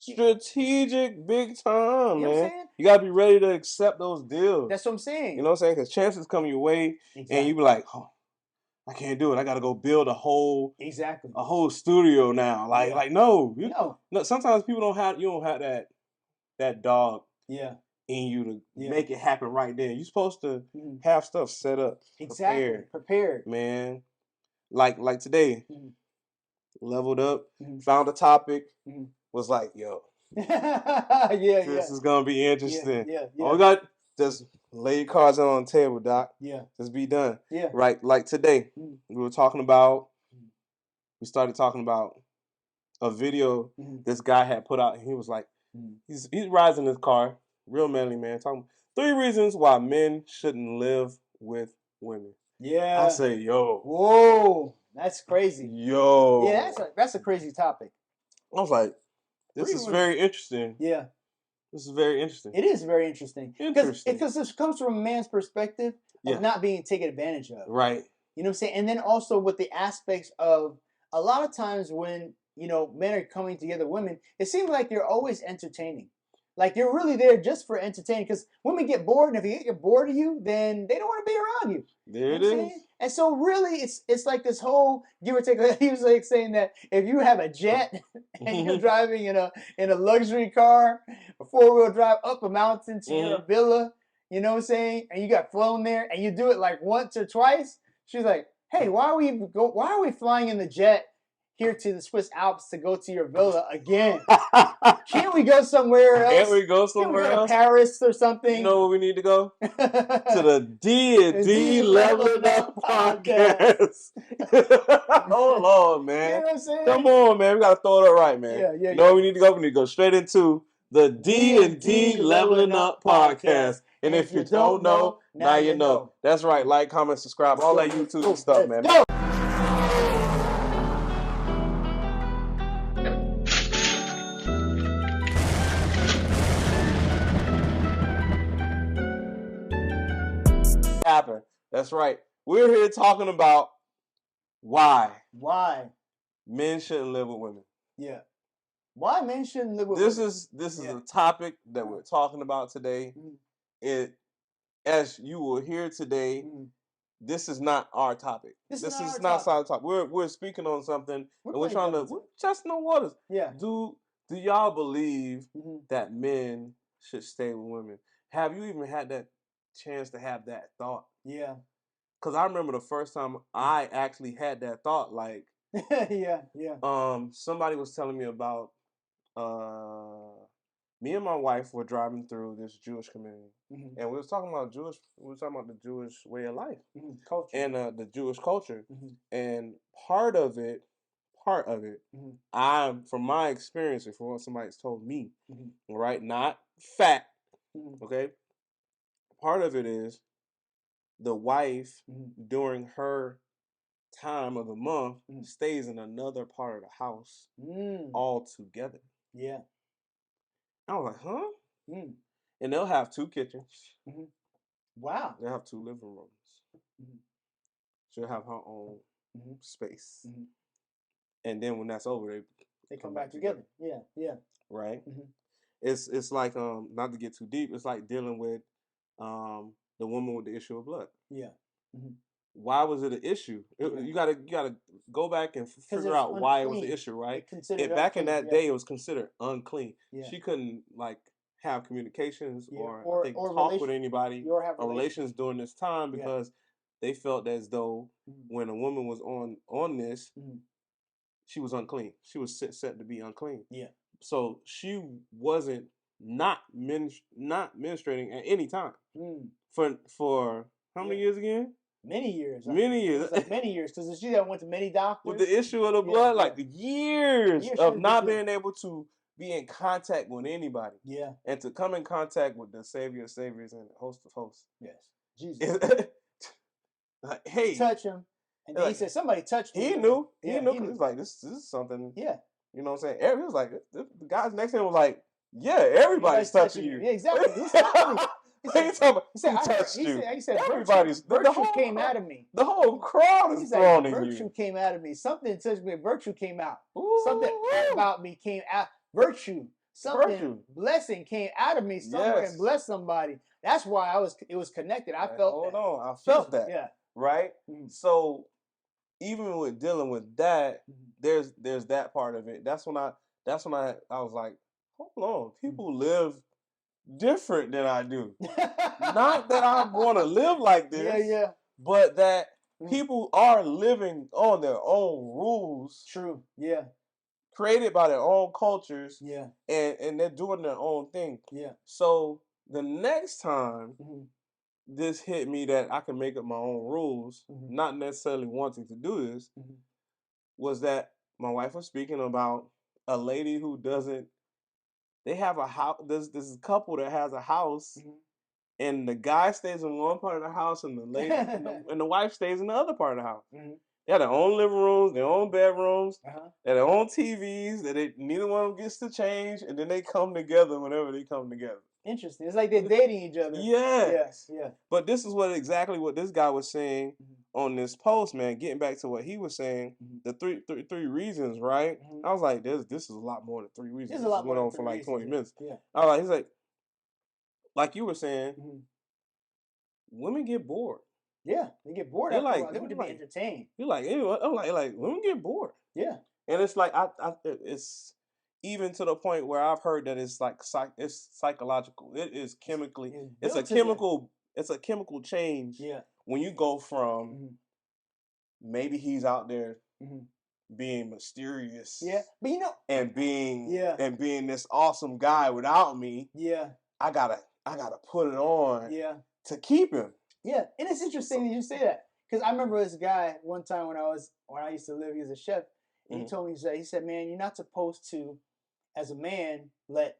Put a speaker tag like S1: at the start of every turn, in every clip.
S1: Strategic, big time,
S2: you know
S1: man.
S2: what I'm saying?
S1: You gotta be ready to accept those deals.
S2: That's what I'm saying.
S1: You know what I'm saying? Because chances come your way, and you be like, oh, I can't do it. I gotta go build a whole studio now. Like no. Sometimes people don't have that dog in you to make it happen right there. You're supposed to have stuff set up, prepared, man. Like today, leveled up, found a topic, was like, yo, this is gonna be interesting. All we got, just lay your cards on the table, Doc. Just be done. Right. Like today, we started talking about a video this guy had put out, and he was like, he's riding his car, real manly man, talking 3 reasons why men shouldn't live with women. I say, yo.
S2: Whoa, that's crazy.
S1: Yo.
S2: Yeah, that's a crazy topic.
S1: I was like, this is very interesting.
S2: Yeah.
S1: This is very interesting.
S2: It is very interesting. Because this comes from a man's perspective of not being taken advantage of.
S1: Right.
S2: You know what I'm saying? And then also with the aspects of a lot of times when, men are coming together with women, it seems like they're always entertaining. Like you're really there just for entertaining, because women get bored, and if they get bored of you, then they don't want to be around you.
S1: There it is.
S2: And so really, it's like this whole give or take. He was like saying that if you have a jet and you're driving in a luxury car, a 4-wheel drive up a mountain to your villa, you know what I'm saying, and you got flown there, and you do it like once or twice, she's like, hey, why are we flying in the jet here to the Swiss Alps to go to your villa again? Can't we go somewhere else?
S1: Can't we go somewhere else?
S2: To Paris or something?
S1: You know where we need to go? To the D Leveling Up Podcast. Oh, Lord, man.
S2: You know what I'm saying?
S1: Come on, man. We got to throw it up right, man.
S2: Yeah.
S1: You know where we need to go? We need to go straight into the D Leveling Up Podcast. And if you don't know, now you know. That's right. Like, comment, subscribe, all that YouTube stuff, man.
S2: Go.
S1: Happen. That's right. We're here talking about why men shouldn't live with women.
S2: Yeah. Why men shouldn't live with
S1: women. This is a topic that we're talking about today. It, as you will hear today, this is not our topic. This is not our topic. We're speaking on something, and we're testing the waters.
S2: Yeah.
S1: Do y'all believe that men should stay with women? Have you even had that chance to have that thought?
S2: Yeah.
S1: Because I remember the first time I actually had that thought, like,
S2: yeah.
S1: Somebody was telling me about, me and my wife were driving through this Jewish community, and we were talking about the Jewish way of life,
S2: culture,
S1: and the Jewish culture, and part of it, from my experience, or from what somebody's told me, right, not fact, okay. Part of it is the wife during her time of the month stays in another part of the house altogether.
S2: Yeah.
S1: I was like, huh? And they'll have 2 kitchens.
S2: Wow.
S1: They'll have 2 living rooms. She'll have her own space. And then when that's over,
S2: they come back together. Yeah.
S1: Right? It's like, not to get too deep, it's like dealing with the woman with the issue of blood.
S2: Yeah.
S1: Why was it an issue? You gotta go back and figure out why it was an issue, right? Back in that day, it was considered unclean. Yeah. She couldn't have communications or talk with anybody or relations during this time because they felt as though when a woman was on this, she was unclean. She was set to be unclean.
S2: Yeah.
S1: So she wasn't not menstruating at any time for how many years again?
S2: Many years.
S1: Many years.
S2: It was like many years, because she went to many doctors.
S1: With the issue of the blood, years of not being able to be in contact with anybody.
S2: Yeah.
S1: And to come in contact with the Savior of Saviors and the Host of Hosts.
S2: Yes. Jesus.
S1: Hey.
S2: Touch him. And then he said, somebody touched him.
S1: He knew. He knew. He was like, this is something.
S2: Yeah.
S1: You know what I'm saying? He was like, the guys next to him was like, yeah, everybody's touching you.
S2: Yeah, exactly. He said,
S1: everybody's
S2: virtue came out of me.
S1: The whole crowd is thrown in you.
S2: Virtue came out of me. Something touched me. Virtue came out.
S1: Ooh.
S2: Something about me came out. Virtue something blessing came out of me somewhere and blessed somebody. That's why it was connected. I felt that.
S1: Hold on, I felt that.
S2: Yeah.
S1: Right? So even with dealing with that, there's that part of it. That's when I was like, hold on, people live different than I do. Not that I want to live like this, but that people are living on their own rules.
S2: True. Yeah.
S1: Created by their own cultures.
S2: Yeah.
S1: And they're doing their own thing.
S2: Yeah.
S1: So the next time this hit me that I can make up my own rules, not necessarily wanting to do this, was that my wife was speaking about a lady who doesn't. They have a house. There's a couple that has a house, and the guy stays in one part of the house, and the lady and the wife stays in the other part of the house. They have their own living rooms, their own bedrooms, they have their own TVs that neither one of them gets to change, and then they come together whenever they come together.
S2: Interesting. It's like they're dating each other.
S1: Yes.
S2: Yeah.
S1: But this is exactly what this guy was saying on this post, man. Getting back to what he was saying, the three reasons, right? I was like, this is a lot more than 3 reasons.
S2: This is a lot more
S1: went on for like 20 minutes. Yeah. I was like you were saying, women get bored.
S2: Yeah, they get bored. They want to be entertained.
S1: You're like, I'm like, women get bored.
S2: Yeah.
S1: And it's like it's even to the point where I've heard that it's like it's psychological. It is chemically. It's a chemical. It's a chemical change.
S2: Yeah.
S1: When you go from maybe he's out there being mysterious.
S2: Yeah. But
S1: and being this awesome guy without me.
S2: Yeah.
S1: I gotta put it on.
S2: Yeah.
S1: To keep him.
S2: Yeah, and it's interesting that you say that because I remember this guy one time when I used to live. He was a chef. And he told me, he said, man, you're not supposed to, as a man, let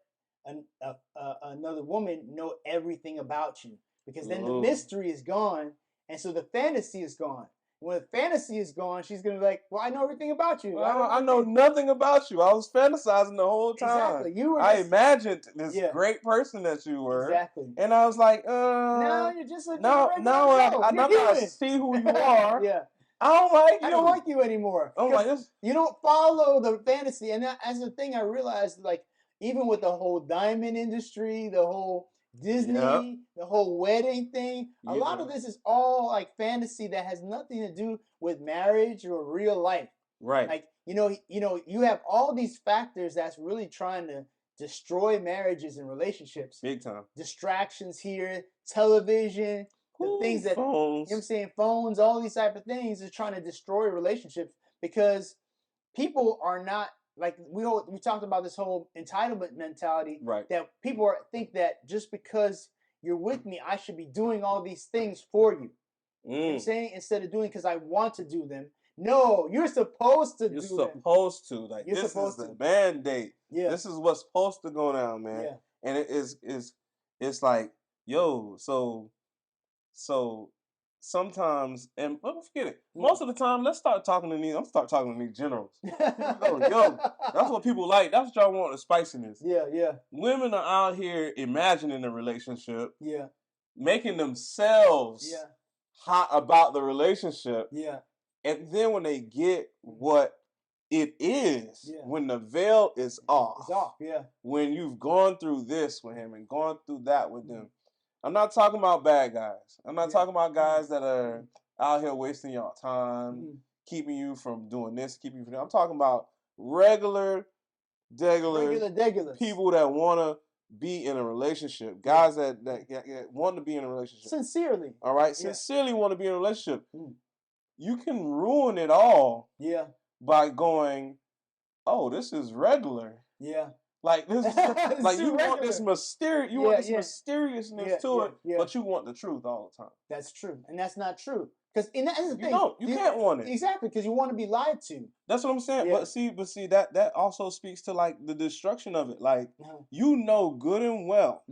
S2: another woman know everything about you because then the mystery is gone, and so the fantasy is gone. When the fantasy is gone, she's gonna be like, well, I know everything about you.
S1: I know nothing about you. I was fantasizing the whole time.
S2: Exactly.
S1: I imagined this great person that you were.
S2: Exactly.
S1: And I was like,
S2: now you're just a
S1: now I gotta see who you are.
S2: Yeah.
S1: I don't like you.
S2: I don't like you anymore.
S1: I'm like this.
S2: You don't follow the fantasy. And as a thing I realized, like, even with the whole diamond industry, the whole Disney, the whole wedding thing, a lot of this is all like fantasy that has nothing to do with marriage or real life.
S1: Right.
S2: Like, you have all these factors that's really trying to destroy marriages and relationships.
S1: Big time.
S2: Distractions here, television, the things that,
S1: phones.
S2: You know what I'm saying, phones, all these type of things is trying to destroy relationships because people are not, like we talked about this whole entitlement mentality,
S1: right?
S2: That people think that just because you're with me, I should be doing all these things for you. You know what I'm saying? Instead of doing because I want to do them. No, you're supposed to do them.
S1: You're supposed to. Like, you're this is the mandate. Yeah. This is what's supposed to go down, man. Yeah. And it's like, yo, so sometimes, and don't forget it. Most of the time, I'm start talking to these generals. Yo, that's what people like. That's what y'all want, the spiciness.
S2: Yeah, yeah.
S1: Women are out here imagining a relationship.
S2: Yeah.
S1: Making themselves hot about the relationship.
S2: Yeah.
S1: And then when they get what it is, when the veil is off.
S2: It's off, yeah.
S1: When you've gone through this with him and gone through that with them. I'm not talking about bad guys. I'm not talking about guys that are out here wasting your time, keeping you from doing this, keeping you from that. I'm talking about regular people that want to be in a relationship. Guys that want to be in a relationship.
S2: Sincerely.
S1: All right? Sincerely want to be in a relationship. You can ruin it all by going, oh, this is regular.
S2: Yeah.
S1: Like this, like you want this mysterious, mysteriousness to it, but you want the truth all the time.
S2: That's true, and that's not true. Because that's the thing.
S1: You can't want it
S2: exactly because you want to be lied to.
S1: That's what I'm saying. Yeah. But see that also speaks to like the destruction of it. Like you know good and well,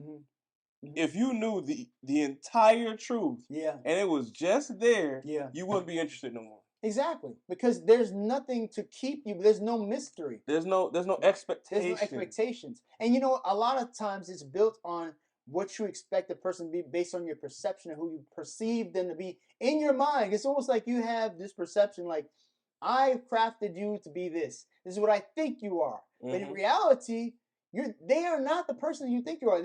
S1: if you knew the entire truth, and it was just there, you wouldn't be interested no more.
S2: Exactly, because there's nothing to keep you. There's no mystery.
S1: There's no expectation.
S2: There's no expectations. And a lot of times it's built on what you expect the person to be based on your perception of who you perceive them to be in your mind. It's almost like you have this perception like, I crafted you to be this. This is what I think you are. But in reality, They are not the person you think you are.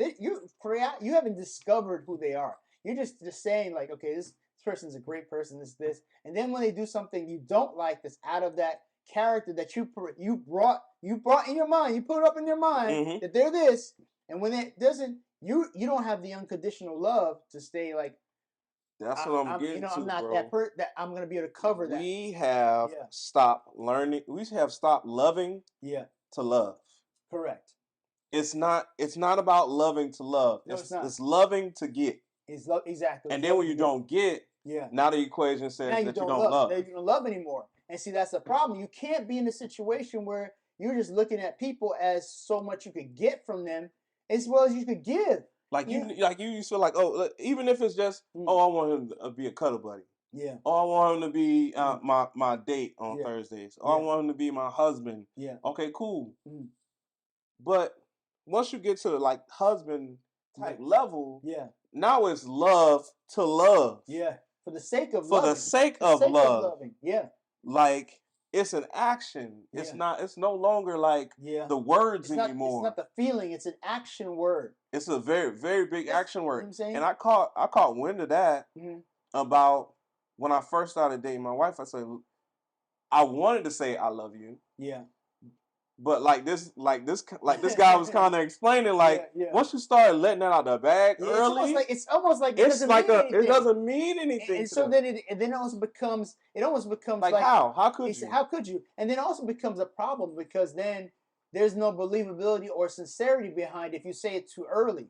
S2: You haven't discovered who they are. You're just saying like, okay, this person's a great person, this, and then when they do something you don't like that's out of that character that you brought in your mind, you put it up in your mind that they're this, and when it doesn't, you don't have the unconditional love to stay like.
S1: That's what I'm getting to,
S2: I'm not
S1: bro.
S2: that I'm gonna be able to cover that.
S1: We have stopped learning. We have stopped loving. To love.
S2: Correct.
S1: It's not about loving to love.
S2: No, it's not.
S1: It's loving to get.
S2: Exactly.
S1: And then when you don't get, now the equation says that you don't love.
S2: Now you don't love anymore. And see, that's the problem. You can't be in a situation where you're just looking at people as so much you could get from them as well as you could give.
S1: Like you feel like, oh, even if it's just, oh, I want him to be a cuddle buddy.
S2: Yeah.
S1: Oh, I want him to be my date on Thursdays. Oh, I want him to be my husband.
S2: Yeah.
S1: Okay, cool. But once you get to like husband type level, now it's love to love.
S2: Yeah. For the sake of
S1: loving. For the sake of loving.
S2: Yeah.
S1: Like it's an action. It's not. It's no longer like the words anymore.
S2: It's not the feeling. It's an action word.
S1: It's a very, very big action word.
S2: You know what I'm saying?
S1: And I caught wind of that about when I first started dating my wife. I said I wanted to say I love you. Yeah. But like this guy was kind of explaining, like once you start letting that out the bag early,
S2: it's almost like it
S1: doesn't mean anything.
S2: And so then it almost becomes like
S1: how could you?
S2: How could you? And then it also becomes a problem because then there's no believability or sincerity behind it if you say it too early.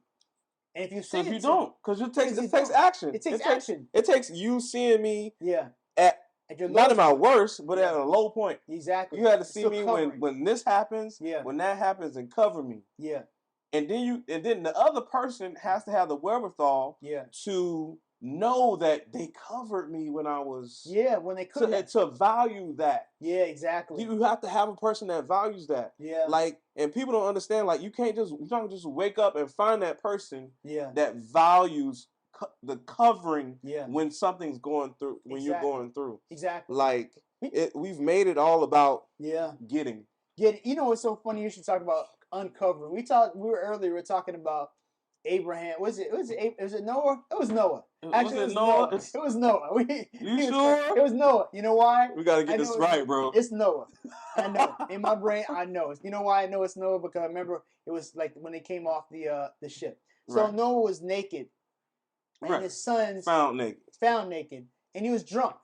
S2: And if you say
S1: it because it takes action.
S2: It takes action.
S1: It takes you seeing me
S2: at
S1: not at my worst, but at a low point.
S2: Exactly.
S1: You had to see me when this happens, when that happens, and cover me. Yeah. And then the other person has to have the wherewithal to know that they covered me when I was
S2: when they couldn't
S1: to value that.
S2: Yeah, exactly.
S1: You have to have a person that values that. Yeah. Like, and people don't understand, like you don't just wake up and find that person that values the covering when something's going through, when you're going through. Exactly. Like we've made it all about getting.
S2: You know what's so funny? You should talk about uncovering. We were talking about Abraham. Was it Noah? It was Noah. Actually, it was Noah. It was Noah.
S1: You sure?
S2: It was Noah. You know why?
S1: We gotta get this right, bro.
S2: It's Noah. I know. In my brain, I know. You know why I know it's Noah? Because I remember it was like when they came off the ship. So Noah was naked. And his sons
S1: found naked,
S2: and he was drunk,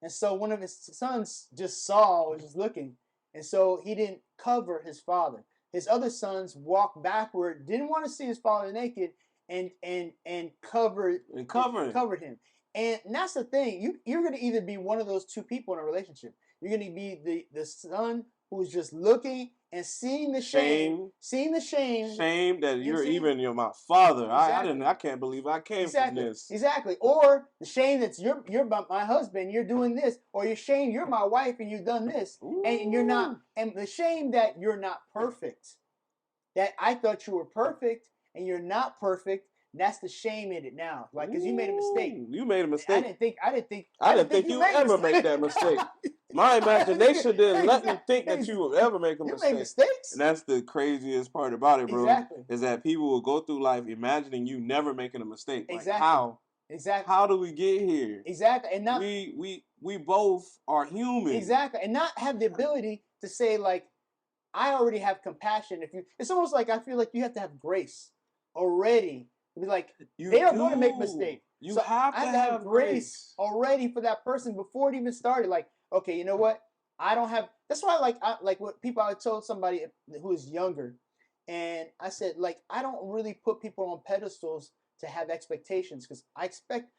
S2: and so one of his sons just was just looking, and so he didn't cover his father. His other sons walked backward, didn't want to see his father naked, and covered him. And that's the thing. You're going to either be one of those two people in a relationship. You're going to be the son who's just looking and seeing the shame
S1: that you're my father. Exactly. I can't believe I came from this.
S2: Exactly. Or the shame that you're my husband, you're doing this, or you're shame you're my wife and you've done this. Ooh. And you're not, and the shame that you're not perfect. That I thought you were perfect and you're not perfect. That's the shame in it now. Like, because you made a mistake.
S1: You made a mistake.
S2: I didn't think
S1: you ever make that mistake. My imagination didn't let me think that you would ever make a mistake.
S2: You make mistakes.
S1: And that's the craziest part about it, bro. Exactly. Is that people will go through life imagining you never making a mistake.
S2: Exactly.
S1: Like, how?
S2: Exactly.
S1: How do we get here?
S2: Exactly. And not
S1: we both are human.
S2: Exactly. And not have the ability to say, like, I already have compassion. It's almost like I feel like you have to have grace already. Be like, they are going to make mistakes.
S1: I have to have grace
S2: already for that person before it even started. Like, okay, you know what? I don't have. That's why, like what people I told somebody who is younger, and I said, like, I don't really put people on pedestals to have expectations because I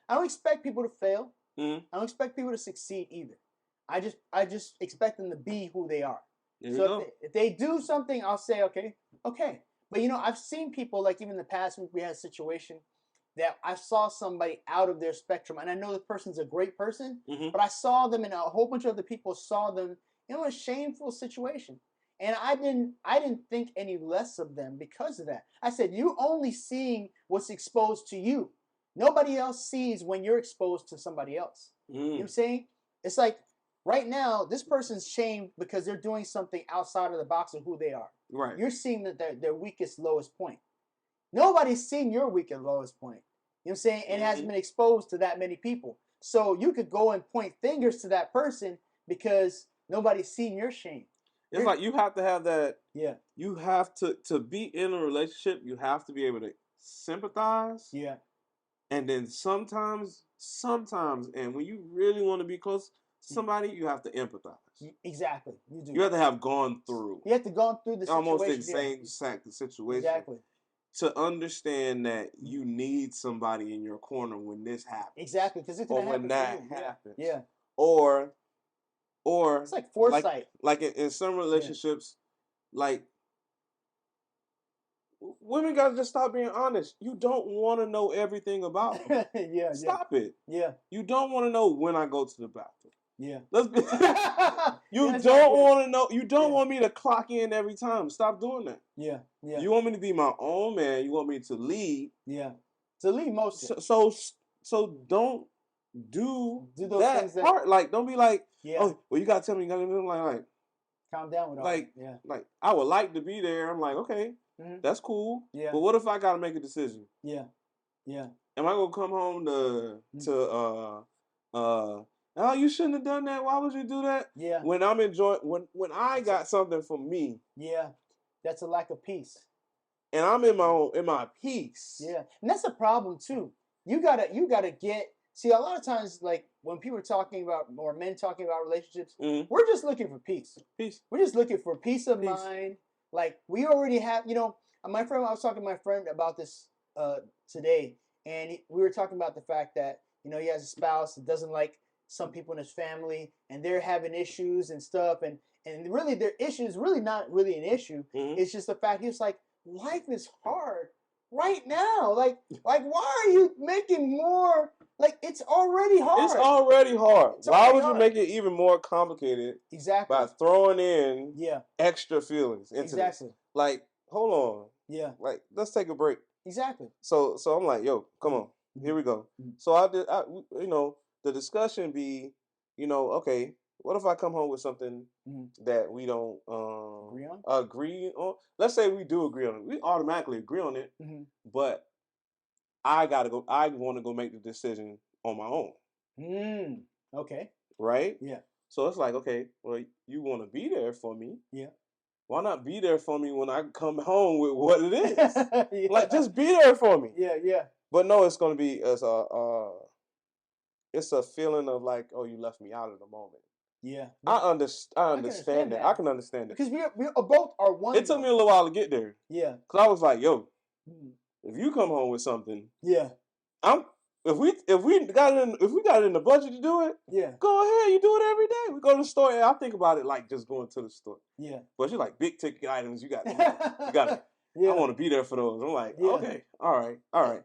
S2: don't expect people to fail. I don't expect people to succeed either. I just expect them to be who they are. So if they do something, I'll say, okay. But, you know, I've seen people, like even the past week, we had a situation that I saw somebody out of their spectrum. And I know this person's a great person, but I saw them and a whole bunch of other people saw them in a shameful situation. And I didn't think any less of them because of that. I said, you only seeing what's exposed to you. Nobody else sees when you're exposed to somebody else. You know what I'm saying? It's like right now, this person's shamed because they're doing something outside of the box of who they are.
S1: Right.
S2: You're seeing their weakest, lowest point. Nobody's seen your weakest, lowest point. You know what I'm saying? And it hasn't been exposed to that many people. So you could go and point fingers to that person because nobody's seen your shame.
S1: It's like you have to have that.
S2: Yeah.
S1: You have to be in a relationship. You have to be able to sympathize.
S2: Yeah.
S1: And then sometimes, and when you really want to be close to somebody, you have to empathize.
S2: Exactly. You do.
S1: You have to have gone through.
S2: You have to gone through the situation.
S1: Almost the same exact situation.
S2: Exactly.
S1: To understand that you need somebody in your corner when this happens.
S2: Exactly, because it's gonna happen.
S1: When that happens.
S2: Yeah.
S1: Or
S2: it's like foresight.
S1: Like in some relationships, like women gotta just stop being honest. You don't want to know everything about them. Stop it.
S2: Yeah.
S1: You don't want to know when I go to the bathroom.
S2: Yeah.
S1: Let's be. You don't want to know. You don't want me to clock in every time. Stop doing that.
S2: Yeah. Yeah.
S1: You want me to be my own man. You want me to lead.
S2: Yeah. To lead most.
S1: So don't do
S2: those
S1: that
S2: things
S1: part. Like don't be like,
S2: yeah.
S1: Oh, well, you gotta tell me. You gotta do like.
S2: Calm down with all
S1: like.
S2: Yeah.
S1: Like I would like to be there. I'm like, okay, that's cool.
S2: Yeah.
S1: But what if I gotta make a decision?
S2: Yeah. Yeah.
S1: Am I gonna come home oh, you shouldn't have done that. Why would you do that?
S2: Yeah.
S1: When I'm enjoying, when I got something for me.
S2: Yeah. That's a lack of peace.
S1: And I'm in my peace.
S2: Yeah. And that's a problem too. You gotta get, see, a lot of times, like when people are talking about, or men talking about relationships, we're just looking for peace.
S1: Peace.
S2: We're just looking for peace of mind. Like we already have, I was talking to my friend about this today, and we were talking about the fact that, he has a spouse that doesn't like some people in his family, and they're having issues and stuff, and really their issue is really not really an issue. It's just the fact he's like, life is hard right now. Like why are you making more? Like it's already hard.
S1: It's already hard. Why would you make it even more complicated?
S2: Exactly.
S1: By throwing in extra feelings into this. Like, hold on.
S2: Yeah.
S1: Like, let's take a break.
S2: Exactly.
S1: So I'm like, yo, come on. Here we go. So I the discussion be, okay, what if I come home with something that we don't agree on? Let's say we do agree on it. We automatically agree on it, but I want to go make the decision on my own.
S2: Okay.
S1: Right?
S2: Yeah.
S1: So it's like, okay, well, you want to be there for me.
S2: Yeah.
S1: Why not be there for me when I come home with what it is? Like, just be there for me.
S2: Yeah, yeah.
S1: But no, it's going to be it's a feeling of like, oh, you left me out of the moment.
S2: Yeah.
S1: I understand that. I can understand it.
S2: Because we both are one.
S1: It took me a little while to get there.
S2: Yeah.
S1: Because I was like, yo, if you come home with something, if we got it in the budget to do it, go ahead, you do it every day. We go to the store, and I think about it like just going to the store.
S2: Yeah.
S1: But you're like big ticket items, you got to I want to be there for those. I'm like, okay, all right.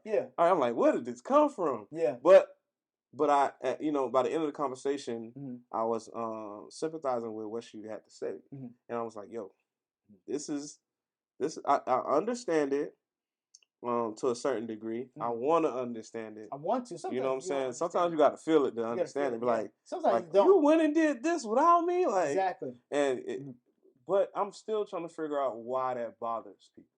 S2: Yeah.
S1: All right, I'm like, where did this come from?
S2: Yeah.
S1: But I, by the end of the conversation, I was sympathizing with what she had to say, and I was like, yo, this is I understand it. To a certain degree, I want to understand it.
S2: I want to. Sometimes
S1: you know what I'm saying? Sometimes you got to feel it to understand it. Be like,
S2: sometimes
S1: you don't. You went and did this without me, like
S2: exactly.
S1: And but I'm still trying to figure out why that bothers people.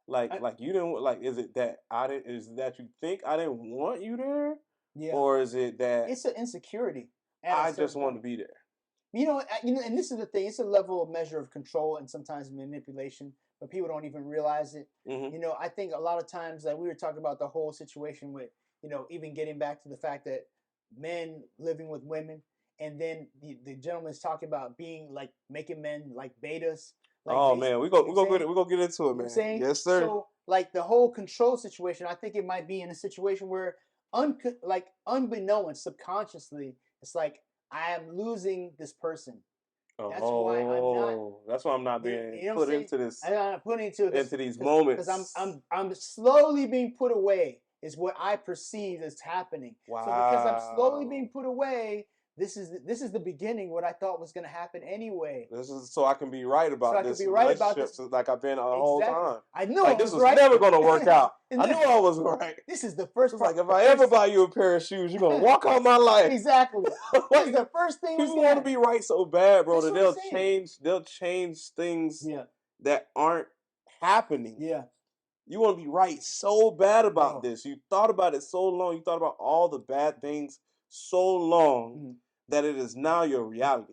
S1: Like you didn't like. Is it that I didn't? Is it that you think I didn't want you there? Yeah. Or is it that
S2: it's an insecurity?
S1: I just want to be there.
S2: And this is the thing. It's a level of measure of control and sometimes manipulation, but people don't even realize it. I think a lot of times, like we were talking about the whole situation with, even getting back to the fact that men living with women, and then the gentleman's talking about being like making men like betas. Like
S1: man, we go get into it, man. Yes, sir.
S2: So like the whole control situation, I think it might be in a situation where unbeknownst, subconsciously, it's like I am losing this person. That's
S1: why I'm not being put into this.
S2: I'm not put into
S1: these moments
S2: because I'm slowly being put away. Is what I perceive is happening.
S1: Wow.
S2: So because I'm slowly being put away, this is the beginning. What I thought was going to happen anyway.
S1: This is so I can be right about this relationship since like I've been a whole time.
S2: I know
S1: like this was never going to work out. I knew I was right.
S2: This is the first.
S1: Like if I ever buy you a pair of shoes, you're gonna walk out my life.
S2: Exactly. Like the first thing.
S1: People want to be right so bad, bro, that they'll change things that aren't happening.
S2: Yeah.
S1: You want to be right so bad about this. You thought about it so long. You thought about all the bad things so long that it is now your reality.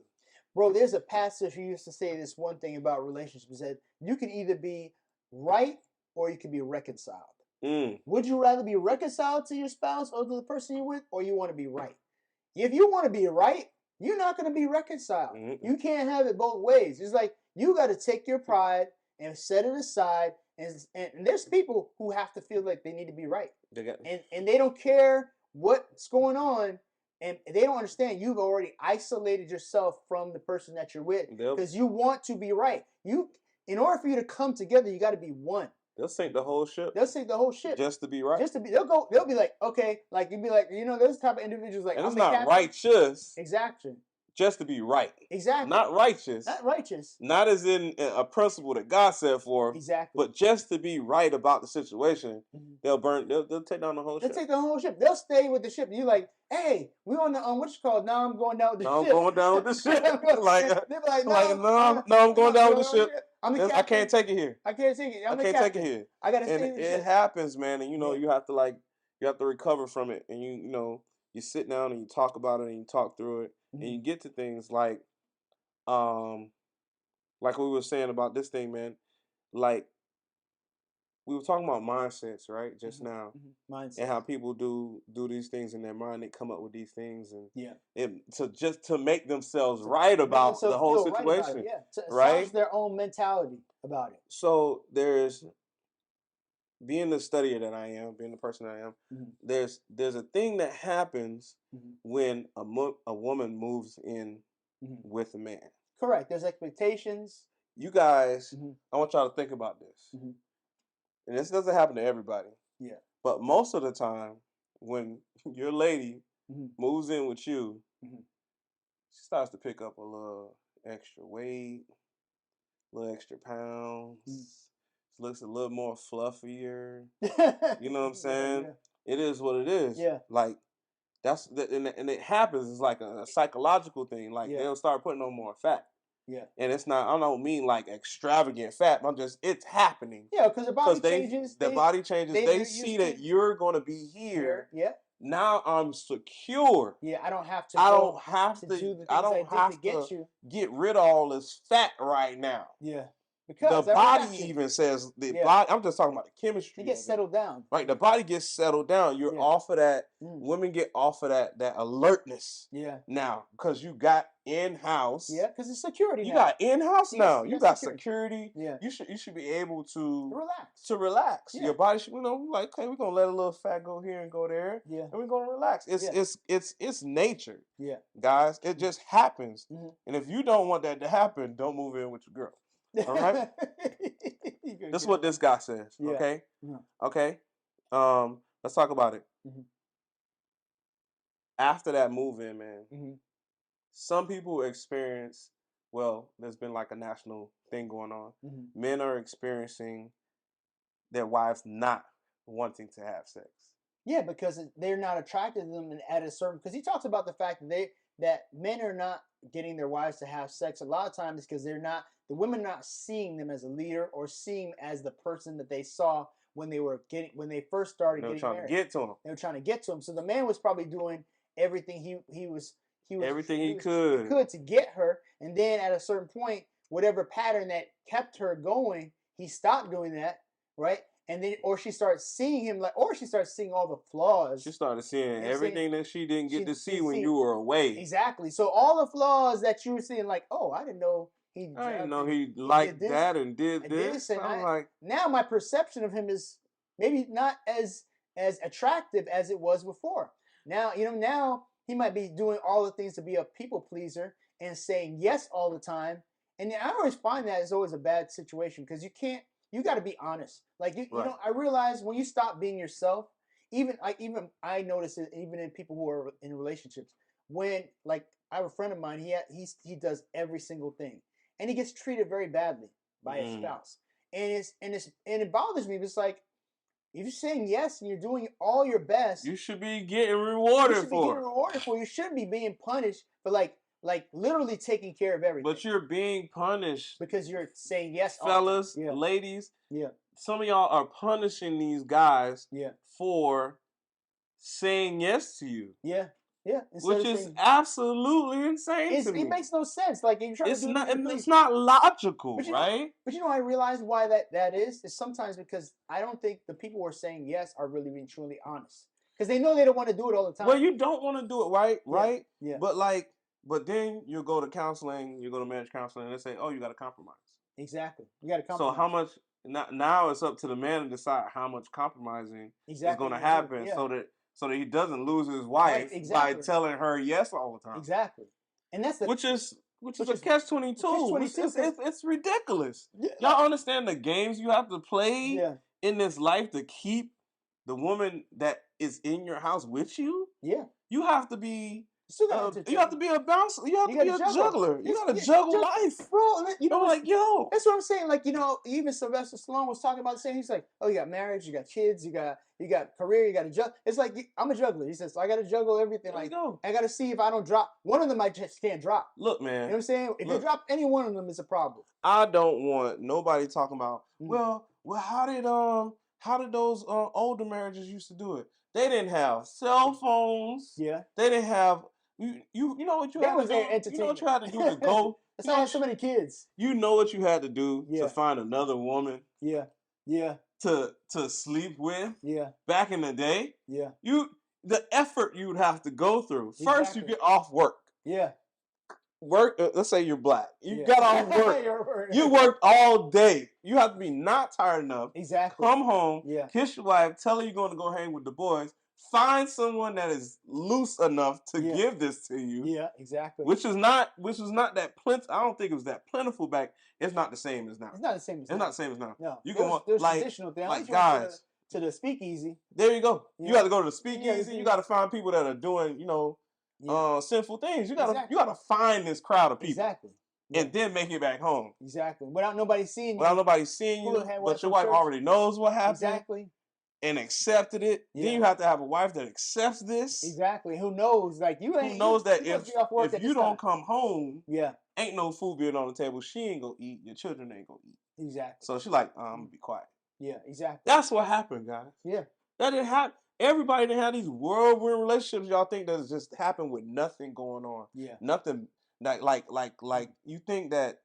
S2: Bro, there's a passage who used to say this one thing about relationships, that you can either be right or you can be reconciled. Would you rather be reconciled to your spouse or to the person you're with, or you want to be right? If you want to be right, you're not going to be reconciled. You can't have it both ways. It's like you got to take your pride and set it aside. And there's people who have to feel like they need to be right. And they don't care what's going on. And they don't understand you've already isolated yourself from the person that you're with because you want to be right. In order for you to come together, you got to be one.
S1: They'll sink the whole ship.
S2: They'll sink the whole ship
S1: just to be right.
S2: They'll be like, okay, like you'd be like, those type of individuals like.
S1: And it's not righteous.
S2: Exactly.
S1: Just to be right.
S2: Exactly.
S1: Not righteous.
S2: Not righteous.
S1: Not as in a principle that God said for.
S2: Exactly.
S1: But just to be right about the situation, they'll take down the whole ship.
S2: They'll take the whole ship. They'll stay with the ship. You're like, hey, we on the what's it called? Now I'm going down with the ship.
S1: I'm going down with the ship.
S2: They'll be like,
S1: no, I'm going down with the ship. I can't take it here.
S2: I can't take it.
S1: I can't take it here.
S2: I gotta stay.
S1: And it happens, man. And you have to recover from it. And you sit down and you talk about it and you talk through it. And you get to things like we were saying about this thing, man. Like we were talking about mindsets, right? Just now,
S2: mindset,
S1: and how people do these things in their mind. They come up with these things, and to make themselves right about the whole situation,
S2: to
S1: right?
S2: Their own mentality about it.
S1: So there's being the studier that I am, being the person I am. There's a thing that happens when a woman moves in with a man.
S2: Correct. There's expectations.
S1: You guys, I want y'all to think about this. And this doesn't happen to everybody.
S2: Yeah.
S1: But most of the time, when your lady moves in with you, she starts to pick up a little extra weight, a little extra pounds. She looks a little more fluffier. You know what I'm saying? Yeah. It is what it is.
S2: Yeah.
S1: Like, and it happens. It's like a psychological thing. Like, they'll start putting on more fat.
S2: Yeah.
S1: And it's not, I don't mean like extravagant fat. It's happening.
S2: Yeah, because the body changes.
S1: The body changes. They see that you're going to be here.
S2: Yeah.
S1: Now I'm secure.
S2: Yeah, I don't have to.
S1: I don't have to
S2: to
S1: get rid of all this fat right now.
S2: Yeah.
S1: Because the body even says body. I'm just talking about the chemistry.
S2: It gets settled down.
S1: Right, the body gets settled down. You're off of that. Women get off of that alertness.
S2: Yeah.
S1: Now, because you got in-house.
S2: Yeah, because it's security.
S1: You got in-house now. You got security.
S2: Yeah.
S1: You should be able to
S2: relax.
S1: Yeah. Your body should, like, okay, we're gonna let a little fat go here and go there.
S2: Yeah.
S1: And we're gonna relax. It's nature.
S2: Yeah.
S1: Guys, it just happens. And if you don't want that to happen, don't move in with your girl. All right. This is what this guy says.
S2: Yeah.
S1: Okay. Okay. Let's talk about it. After that move in, man, some people experience. Well, there's been like a national thing going on. Men are experiencing their wives not wanting to have sex.
S2: Yeah, because they're not attracted to them at a certain. Because he talks about the fact that men are not getting their wives to have sex a lot of times because the women are not seeing them as a leader or seeing as the person that they saw when they first started getting married.
S1: They
S2: were trying to get to him. So the man was probably doing everything he
S1: could
S2: to get her, and then at a certain point, whatever pattern that kept her going, he stopped doing that, right? And then, or she starts seeing him or she starts seeing all the flaws.
S1: She started seeing everything that she didn't get to see when you were away.
S2: Exactly. So all the flaws that you were seeing, like, oh, I didn't know he
S1: liked that and did this.
S2: And now my perception of him is maybe not as attractive as it was before. Now, now he might be doing all the things to be a people pleaser and saying yes all the time. And I always find that is always a bad situation because you got to be honest. Like, I realize when you stop being yourself, I notice it even in people who are in relationships, when, like, I have a friend of mine. He does every single thing, and he gets treated very badly by his spouse, and it bothers me. It's like, if you're saying yes and you're doing all your best,
S1: you should be getting rewarded for it.
S2: You shouldn't be being punished for like literally taking care of everything.
S1: But you're being punished
S2: because you're saying yes,
S1: fellas, ladies. Yeah, some of y'all are punishing these guys. For saying yes to you. Yeah. Which is absolutely insane to me.
S2: It makes no sense. Like, you're trying
S1: to do it's not logical, right?
S2: But I realize why that is sometimes because I don't think the people who are saying yes are really being truly honest. Because they know they don't want to do it all the time.
S1: Well, you don't want to do it, right? Yeah. But then you go to counseling, you go to marriage counseling, and they say, oh, you got to compromise.
S2: Exactly. You got to compromise.
S1: So how much, now it's up to the man to decide how much compromising is going to happen so that he doesn't lose his wife by telling her yes all the time.
S2: Exactly. And that's
S1: which is a catch-22. It's ridiculous. Yeah. Y'all understand the games you have to play in this life to keep the woman that is in your house with you? Yeah. You have to be you have to be a bouncer. You have to be a juggler. You got to juggle life, bro.
S2: That's what I'm saying. Like, even Sylvester Stallone was talking about the same. He's like, oh, you got marriage, you got kids, you got career, you got to juggle. It's like, I'm a juggler. He says, so I got to juggle everything. Like, I got to see if I don't drop one of them. I just can't drop.
S1: Look, man.
S2: You know what I'm saying? If you drop any one of them, it's a problem.
S1: I don't want nobody talking about. Well, how did those older marriages used to do it? They didn't have cell phones. Yeah. They didn't have. You know what you had to do? You know what you had to do to go?
S2: That's why I have so many kids.
S1: You know what you had to do to find another woman? Yeah. Yeah. To sleep with? Yeah. Back in the day? Yeah. The effort you would have to go through. Exactly. First, you get off work. Yeah. Work. Let's say you're black. You got off work. You worked all day. You have to be not tired enough. Exactly. Come home. Yeah. Kiss your wife. Tell her you're going to go hang with the boys. Find someone that is loose enough to give this to you. Yeah, exactly. Which was not that plentiful. I don't think it was that plentiful back. It's not the same as now.
S2: It's not the same as now.
S1: It's not the same as now.
S2: No.
S1: You
S2: there's traditional things.
S1: Like guys.
S2: To the speakeasy.
S1: There you go. Yeah. You got to go to the speakeasy. You got to find people that are doing, sinful things. You got to find this crowd of people. Exactly. And then make it back home.
S2: Exactly. Without nobody seeing you.
S1: But your wife already knows what happened. Exactly. And accepted it. Yeah. Then you have to have a wife that accepts this.
S2: Exactly. Who knows? Like
S1: who knows that if you don't come home, ain't no food being on the table. She ain't gonna eat. Your children ain't gonna eat. Exactly. So she's like, I'm gonna be quiet. Yeah. Exactly. That's what happened, guys. Yeah. That didn't happen. Everybody didn't have these whirlwind relationships. Y'all think that just happened with nothing going on. Yeah. Nothing. Like you think that.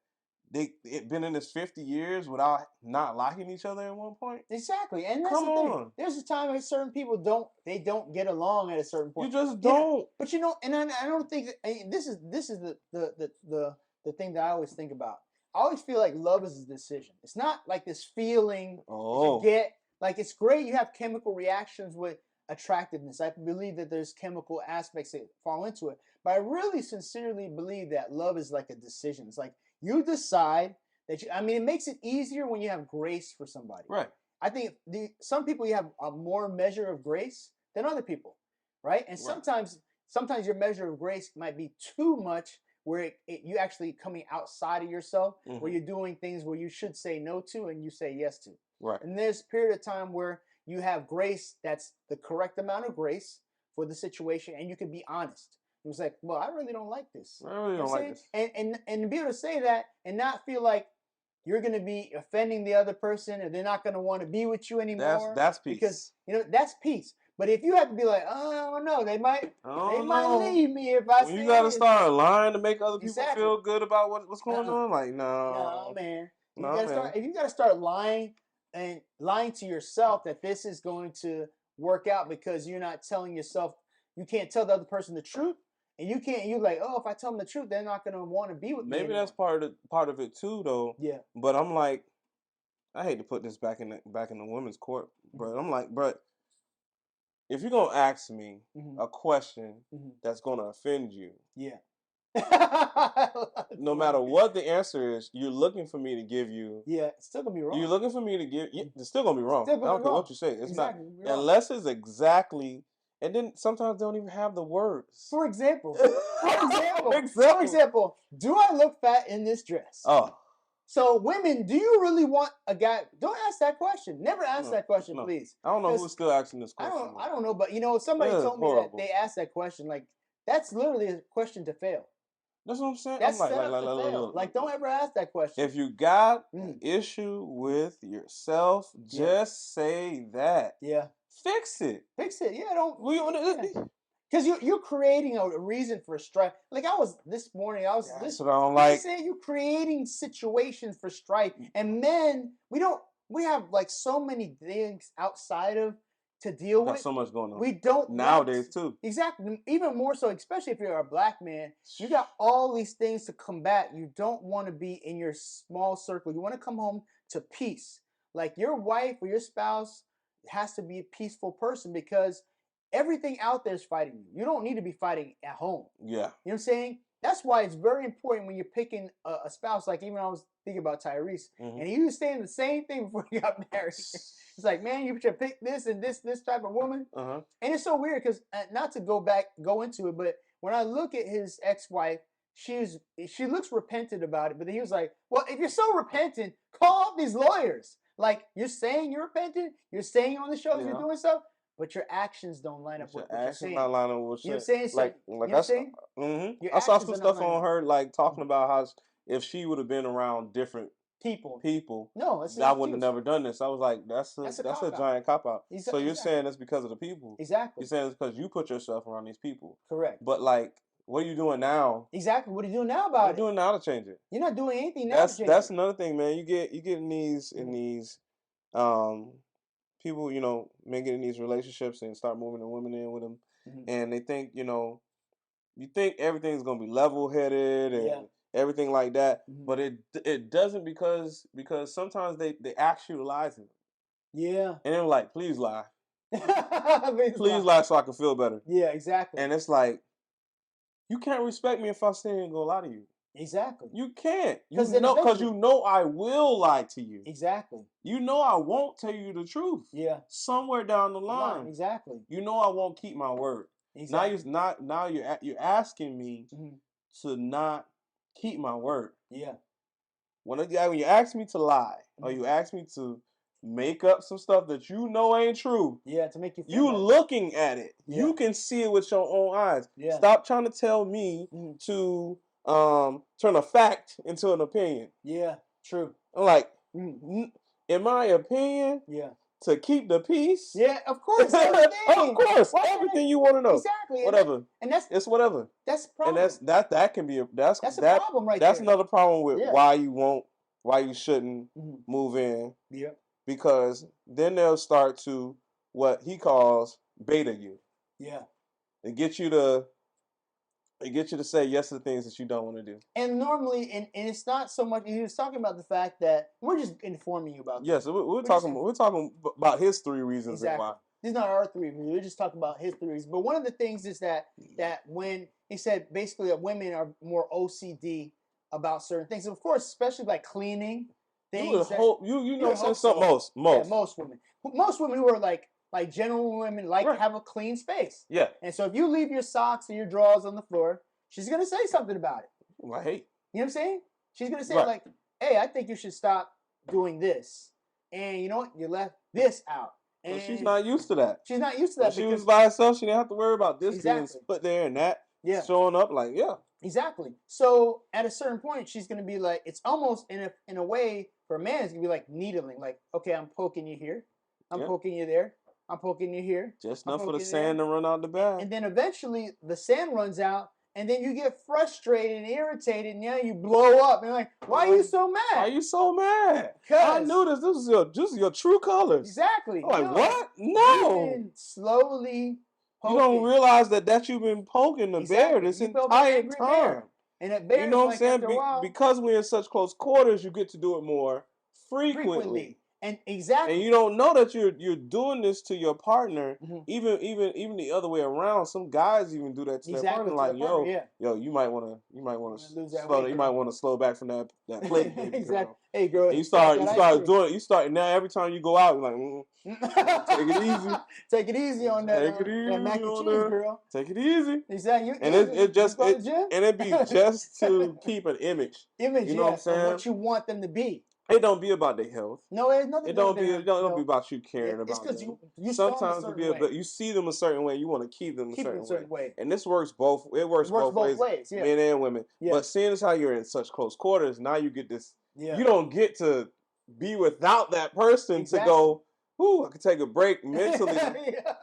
S1: It been in this 50 years without not liking each other at one point.
S2: Exactly, and that's the thing. There's a time when certain people don't get along at a certain point.
S1: You just don't.
S2: But and I don't think that, this is the thing that I always think about. I always feel like love is a decision. It's not like this feeling you get. Like, it's great you have chemical reactions with attractiveness. I believe that there's chemical aspects that fall into it, but I really sincerely believe that love is like a decision. It's like, you decide that it makes it easier when you have grace for somebody. Right. I think some people you have a more measure of grace than other people, right? And sometimes your measure of grace might be too much, where you actually coming outside of yourself, where you're doing things where you should say no to and you say yes to. Right. And there's a period of time where you have grace that's the correct amount of grace for the situation, and you can be honest. It was like, well, I really don't like this.
S1: I really don't like this.
S2: And to be able to say that and not feel like you're going to be offending the other person, or they're not going to want to be with you anymore.
S1: That's peace.
S2: Because that's peace. But if you have to be like, oh no, they might leave me if I.
S1: You got to start lying to make other people feel good about what's going on. Like, no,
S2: man. If you got to start lying and lying to yourself that this is going to work out because you're not telling yourself, you can't tell the other person the truth. And you're like, oh, if I tell them the truth, they're not going to want to be with me.
S1: Maybe that's part of it too, though. Yeah. But I'm like, I hate to put this back in the women's court, but I'm like, if you're gonna ask me a question that's gonna offend you, no matter what the answer is, you're looking for me to give you.
S2: Yeah, it's still gonna be wrong.
S1: You're looking for me to give. It's still gonna be wrong. I don't care what you say. It's not unless it's exactly And then sometimes they don't even have the words.
S2: For example, do I look fat in this dress?
S1: Oh.
S2: So women, do you really want a guy? Don't ask that question. Never ask that question, please.
S1: I don't know who's still asking this question.
S2: I don't know, but somebody told me that they asked that question. Like, that's literally a question to fail.
S1: That's what I'm saying.
S2: That's set up to fail. Like, don't ever ask that question.
S1: If you got an issue with yourself, just say that.
S2: Yeah.
S1: Fix it.
S2: Yeah, because you're creating a reason for strife. Like this morning, that's what I don't like. Saying you're creating situations for strife, and men, we have like so many things outside of to deal with.
S1: So much going on.
S2: We don't
S1: nowadays too.
S2: Exactly, even more so, especially if you're a black man. You got all these things to combat. You don't want to be in your small circle. You want to come home to peace. Like your wife or your spouse has to be a peaceful person because everything out there is fighting you. You don't need to be fighting at home. Yeah. You know what I'm saying? That's why it's very important when you're picking a spouse. Like even I was thinking about Tyrese, and he was saying the same thing before he got married. It's like, man, you should pick this and this type of woman. And it's so weird because not to go into it, but when I look at his ex-wife, she looks repentant about it. But then he was like, well, if you're so repentant, call up these lawyers. Like, you're saying you're repentant, you're saying on the shows you're doing stuff, but your actions don't line up with what you're saying. Not line up with what you're saying.
S1: I saw some stuff on her, like, talking about how if she would have been around different people, I wouldn't have never done this. I was like, that's a giant cop-out. So you're saying it's because of the people.
S2: Exactly.
S1: You're saying it's because you put yourself around these people.
S2: Correct.
S1: But, like, what are you doing now?
S2: Exactly. What are you doing now about it?
S1: What are you doing now to change it?
S2: You're not doing anything now to change it.
S1: That's another thing, man. You get in these people, men get in these relationships and start moving the women in with them, and they think, you think everything's gonna be level-headed and everything like that, but it doesn't because sometimes they ask you to lie to them. Yeah. And they're like, please lie. Please lie so I can feel better.
S2: Yeah, exactly.
S1: And it's like, you can't respect me if I stay and go lie to you.
S2: Exactly.
S1: You can't. Because you know I will lie to you.
S2: Exactly.
S1: You know I won't tell you the truth.
S2: Yeah.
S1: Somewhere down the line.
S2: Exactly.
S1: You know I won't keep my word. Exactly. Now you're asking me to not keep my word.
S2: Yeah.
S1: When you ask me to lie or you ask me to make up some stuff that you know ain't true.
S2: Yeah, to make you feel
S1: you
S2: better.
S1: Looking at it. Yeah. You can see it with your own eyes. Yeah. Stop trying to tell me to turn a fact into an opinion.
S2: Yeah, true.
S1: I'm like, in my opinion, to keep the peace.
S2: Yeah, of course.
S1: Of course, everything you want to know.
S2: Exactly.
S1: Whatever.
S2: And
S1: it's whatever.
S2: That's the problem.
S1: And that can be that's
S2: a problem right
S1: that's
S2: there.
S1: Another problem with why you shouldn't move in.
S2: Yeah.
S1: Because then they'll start to what he calls beta you.
S2: Yeah.
S1: They get you to say yes to the things that you don't want to do.
S2: And normally, and it's not so much. He was talking about the fact that we're just informing you about.
S1: Yes, we're talking about his 3 reasons and why.
S2: These are not our 3 reasons. We're just talking about his 3 reasons. But one of the things is that when he said basically that women are more OCD about certain things, and of course, especially like cleaning things.
S1: Most
S2: women. Most women who are like general women to have a clean space.
S1: Yeah.
S2: And so if you leave your socks or your drawers on the floor, she's gonna say something about it.
S1: Right.
S2: You know what I'm saying? She's gonna say like, "Hey, I think you should stop doing this." And you know what? You left this out. And
S1: she's not used to that.
S2: She's not used to that.
S1: When she was by herself, she didn't have to worry about this being put there and that showing up. Like,
S2: exactly. So at a certain point, she's gonna be like, it's almost in a way for a man, it's gonna be like needling. Like, okay, I'm poking you here, I'm poking you there, I'm poking you here.
S1: Just enough for the sand to run out the bag.
S2: And then eventually the sand runs out, and then you get frustrated and irritated, and now you blow up. And you're like, why are you so mad?
S1: Why are you so mad? I knew this. This is your true colors.
S2: Exactly.
S1: I'm like, what? No.
S2: You've been slowly poking.
S1: You don't realize that you've been poking the bear this entire time.
S2: And that bear,
S1: you know what I'm saying? Because we're in such close quarters, you get to do it more frequently.
S2: And exactly.
S1: And you don't know that you're doing this to your partner. Even the other way around. Some guys even do that to their partner. Like, yo, you might want to slow back from that plate, baby girl.
S2: Hey, girl.
S1: And you start doing it. You start now. Every time you go out, you're like, take it easy.
S2: Take it easy on that. Take it easy that mac and cheese, girl.
S1: Take it easy.
S2: Exactly.
S1: And it be just to keep an image. You know what I'm saying?
S2: Of what you want them to be.
S1: It don't be about their health.
S2: No, it's nothing.
S1: It don't be about you caring about them.
S2: It's because you
S1: sometimes you see them a certain way. You want to keep them a certain way. And this works both. It works both ways.
S2: Yeah.
S1: Men and women. Yeah. But seeing as how you're in such close quarters, now you get this. Yeah. You don't get to be without that person to go. Ooh, I could take a break mentally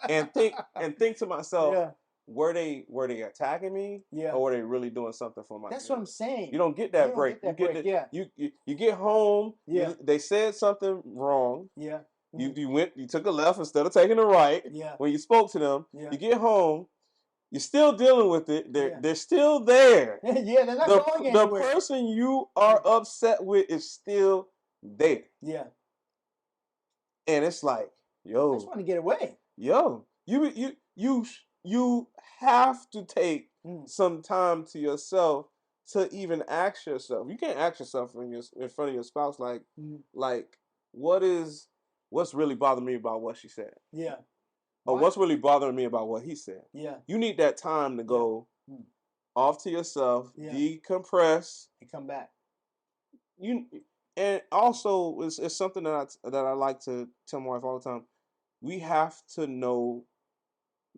S1: and think to myself. Yeah. Were they attacking me? Yeah. Or were they really doing something for my
S2: That's what I'm saying.
S1: You don't get that break. You get home. Yeah. They said something wrong. Yeah. You took a left instead of taking a right. Yeah. When you spoke to them. Yeah. You get home. You're still dealing with it. They're still there.
S2: Yeah, they're not going anywhere.
S1: The person you are upset with is still there. Yeah. And it's like, yo.
S2: I just want to get away.
S1: Yo, you have to take some time to yourself to even ask yourself. You can't ask yourself in front of your spouse like what's really bothering me about what she said. Yeah. Or what's really bothering me about what he said. Yeah. You need that time to go off to yourself, decompress,
S2: and come back.
S1: And also it's something that I like to tell my wife all the time. We have to know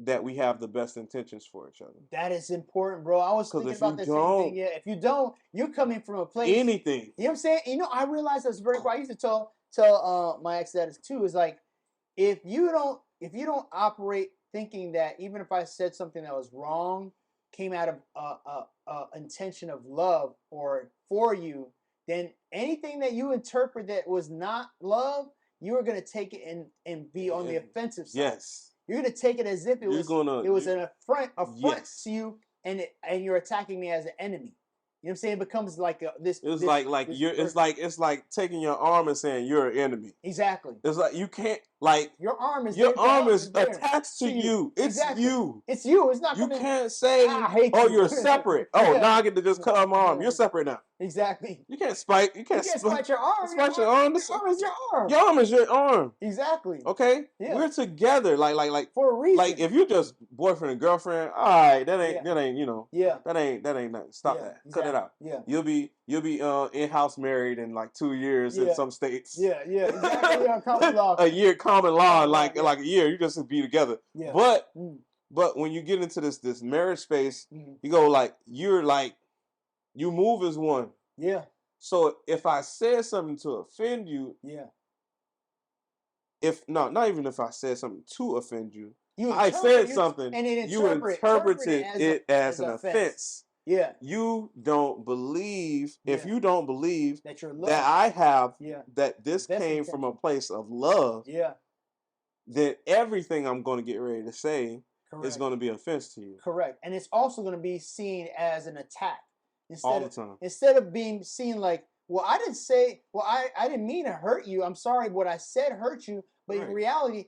S1: that we have the best intentions for each other.
S2: That is important, bro. I was thinking about the same thing. Yeah, if you don't, you're coming from a place.
S1: Anything.
S2: You know what I'm saying? You know, I realized that's very important. I used to tell my ex that too. Is like, if you don't operate thinking that even if I said something that was wrong, came out of intention of love or for you, then anything that you interpret that was not love, you are going to take it and be on the offensive side. Yes. You're going to take it as if it was an affront to you, and you're attacking me as an enemy. You know what I'm saying? It becomes like this.
S1: It's it's like taking your arm and saying you're an enemy.
S2: Exactly.
S1: It's like you can't your arm is attached to you. It's you.
S2: It's you. It's not.
S1: You can't say you're separate. Now I get to just cut off my arm. You're separate now.
S2: Exactly.
S1: You can't spite. You can't spite your arm. Spite your arm.
S2: Your arm is your arm.
S1: Your arm is your arm.
S2: Exactly.
S1: Okay. Yeah. We're together. Like
S2: for a reason.
S1: Like if you're just boyfriend and girlfriend, all right, that ain't you know. Yeah. That ain't nothing. Stop that. Exactly. Cut it out. Yeah. You'll be in-house married in like 2 years in some states.
S2: Yeah. Exactly. Common law.
S1: A year common law, like a year. You just be together. Yeah. But when you get into this marriage space, you go you move as one. Yeah. So if I said something to offend you, not even if I said something to offend you, I said something and you interpreted it as an offense. Yeah. You don't believe, if you don't believe that you're loved, that I have, that this came from a place of love, then everything I'm going to get ready to say is going to be offense to you.
S2: Correct. And it's also going to be seen as an attack.
S1: All the time.
S2: Instead of being seen like, I didn't mean to hurt you. I'm sorry, what I said hurt you. But in reality,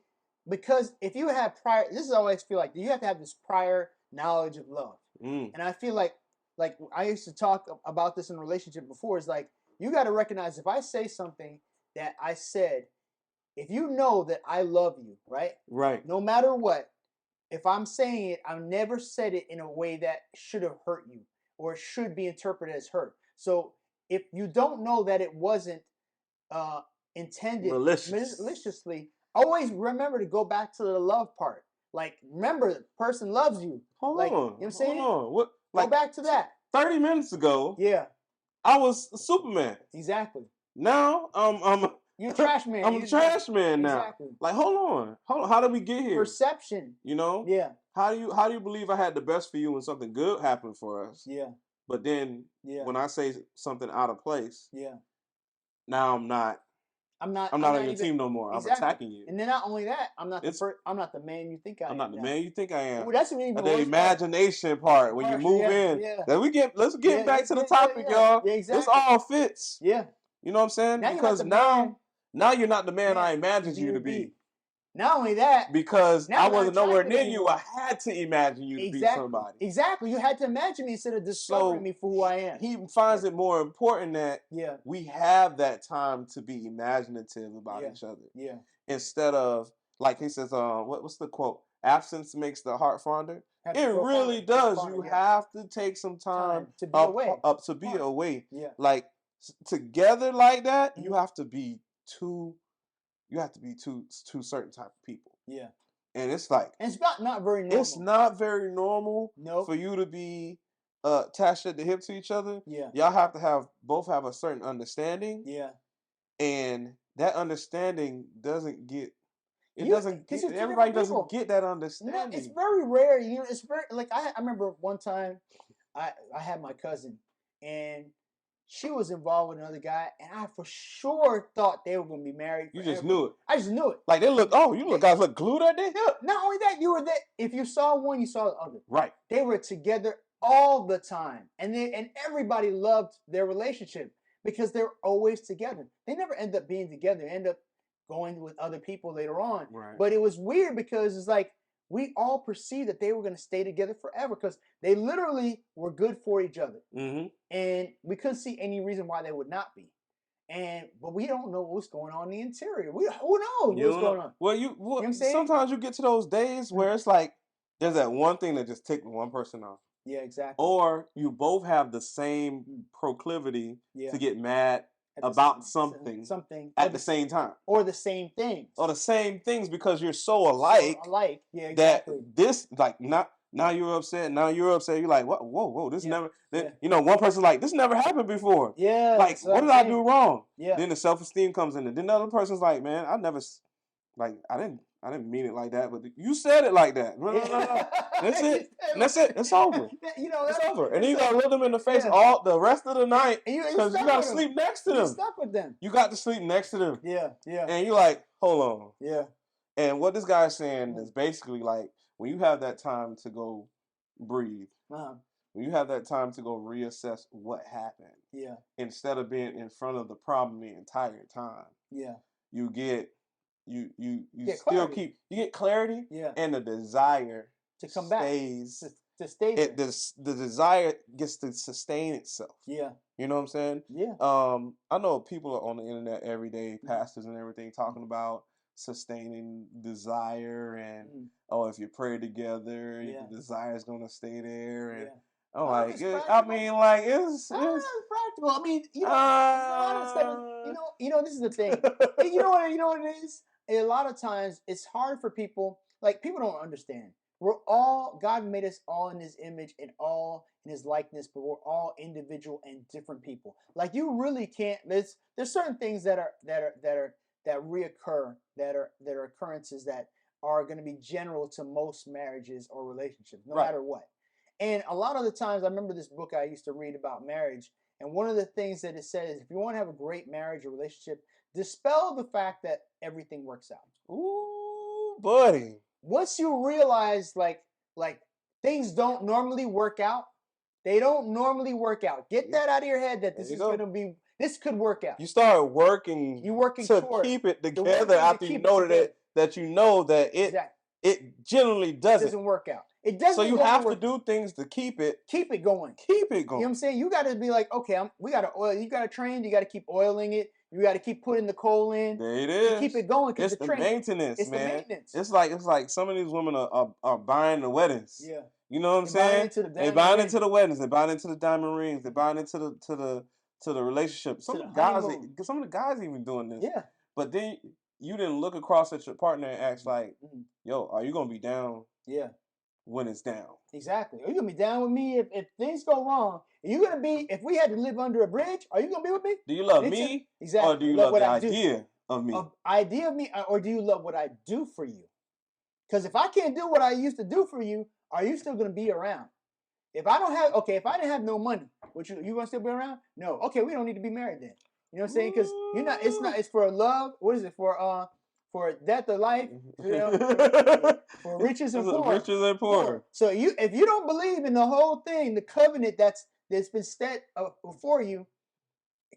S2: because if you have this is always feel like you have to have this prior knowledge of love. And I feel like I used to talk about this in a relationship before. It's like, you got to recognize if I say something that I said, if you know that I love you, right? Right. No matter what, if I'm saying it, I've never said it in a way that should have hurt you or should be interpreted as hurt. So if you don't know that it wasn't intended maliciously, always remember to go back to the love part. Like, remember, the person loves you.
S1: Hold on.
S2: You know what I'm saying?
S1: Hold on.
S2: Go back to that.
S1: 30 minutes ago, I was Superman.
S2: Exactly.
S1: Now,
S2: you're a trash man.
S1: I'm a trash man now. Exactly. Like, hold on. How did we get here?
S2: Perception.
S1: You know? Yeah. How do you believe I had the best for you when something good happened for us? Yeah. But then when I say something out of place, now I'm not on your team no more. Exactly. I'm attacking you.
S2: And then not only that, I'm not the man you think I am.
S1: I'm not the man you think I am.
S2: Well, that's the
S1: imagination part when you move in. Yeah. Then let's get back to the topic, y'all.
S2: Yeah, exactly.
S1: This all fits.
S2: Yeah.
S1: You know what I'm saying? Because now Now you're not the man I imagined you to be.
S2: Not only that,
S1: because I wasn't nowhere near you, I had to imagine you to be somebody.
S2: Exactly. You had to imagine me instead of discovering me for who I am.
S1: He finds it more important that we have that time to be imaginative about each other. Yeah. Instead of, like he says, what's the quote? Absence makes the heart fonder. It really does. You have to take some time
S2: to be away.
S1: To be away. Yeah. Like together like that, you have to be two certain type of people. Yeah. And it's like,
S2: and it's not very normal.
S1: It's not very normal for you to be attached at the hip to each other. Yeah. Y'all have to both have a certain understanding. Yeah. And that understanding doesn't get everybody doesn't get that understanding.
S2: No, it's very rare. You know, it's very like I remember one time I had my cousin and she was involved with another guy, and I for sure thought they were going to be married.
S1: You just knew it.
S2: I just knew it.
S1: Like guys look glued at their hip.
S2: Not only that, you were there. If you saw one, you saw the other.
S1: Right.
S2: They were together all the time, and everybody loved their relationship because they're always together. They never end up being together. They end up going with other people later on. Right. But it was weird because it's like we all perceived that they were going to stay together forever because they literally were good for each other. Mm-hmm. And we couldn't see any reason why they would not be. But we don't know what's going on in the interior. Who knows what's going on?
S1: Well, you know what I'm saying? Sometimes you get to those days where it's like there's that one thing that just ticked one person off.
S2: Yeah, exactly.
S1: Or you both have the same proclivity to get mad about something at the same time,
S2: or the same things,
S1: because you're so alike.
S2: Yeah, exactly.
S1: That this now you're upset. You're like, what? Whoa! This never. You know, one person's like, this never happened before.
S2: Yeah.
S1: Like, what did I do wrong? Yeah. Then the self-esteem comes in, and then the other person's like, man, I didn't mean it like that, but you said it like that. No. That's it. It's over.
S2: You know,
S1: it's over. And then you gotta look them in the face all the rest of the night because you gotta sleep next to them.
S2: You're stuck with them.
S1: You got to sleep next to them.
S2: Yeah.
S1: And you're like, hold on.
S2: Yeah.
S1: And what this guy's saying is basically like, when you have that time to go breathe, when you have that time to go reassess what happened, instead of being in front of the problem the entire time, you get clarity, and the desire
S2: to come back to stay
S1: there. The desire gets to sustain itself. Yeah, you know what I'm saying?
S2: Yeah.
S1: I know people are on the internet every day, pastors and everything, talking about sustaining desire and if you pray together, the desire is gonna stay there and. I'm like, it's practical.
S2: It's practical. I mean, this is the thing. you know what it is? A lot of times it's hard for people. Like, people don't understand. God made us all in His image and all in His likeness, but we're all individual and different people. Like, you really can't. There's certain things that reoccur, that are occurrences that are going to be general to most marriages or relationships, no matter what. And a lot of the times, I remember this book I used to read about marriage, and one of the things that it says is, if you want to have a great marriage or relationship, dispel the fact that everything works out.
S1: Ooh, buddy.
S2: Once you realize, like things don't normally work out, they don't normally work out. Get that out of your head, that this could work out.
S1: You start working.
S2: You're working
S1: to keep it together after you know that it generally doesn't
S2: work out. It doesn't.
S1: So you have to do things to keep it
S2: going.
S1: Keep it going.
S2: You know what I'm saying? You got to be like, okay, we got to oil. You got to train. You got to keep oiling it. You got to keep putting the coal in.
S1: There it is.
S2: Keep it going.
S1: It's the maintenance,
S2: it's
S1: man.
S2: The maintenance.
S1: It's like some of these women are buying the weddings.
S2: Yeah.
S1: You know what I'm saying? They buying into the weddings. They're buying into the diamond rings. They're buying into the relationship. Some of the guys even doing this.
S2: Yeah.
S1: But then you didn't look across at your partner and ask like, yo, are you gonna be down?
S2: Yeah.
S1: When it's down.
S2: Exactly. Are you gonna be down with me if things go wrong? Are you gonna be, if we had to live under a bridge, are you gonna be with me?
S1: Do you love me?
S2: Exactly.
S1: Or do you love the idea of me?
S2: Idea of me, or do you love what I do for you? Because if I can't do what I used to do for you, are you still gonna be around? If I didn't have no money, would you gonna still be around? No. Okay, we don't need to be married then. You know what I'm saying? Because it's for love. What is it for death or life, for riches and poor.
S1: Riches and poor.
S2: So if you don't believe in the whole thing, the covenant that's been set before you,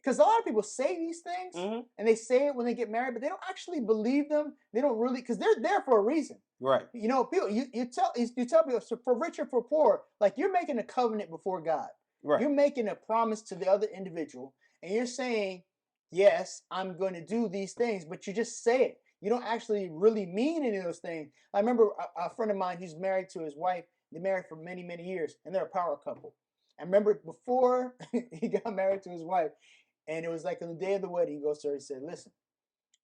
S2: because a lot of people say these things and they say it when they get married, but they don't actually believe them. They don't really, because they're there for a reason.
S1: Right.
S2: You know, people, you tell people, so for rich or for poor, like you're making a covenant before God.
S1: Right.
S2: You're making a promise to the other individual, and you're saying, yes, I'm going to do these things, but you just say it. You don't actually really mean any of those things. I remember a friend of mine who's married to his wife. They married for many, many years, and they're a power couple. I remember before he got married to his wife, and it was like on the day of the wedding, he goes to her, he said, listen,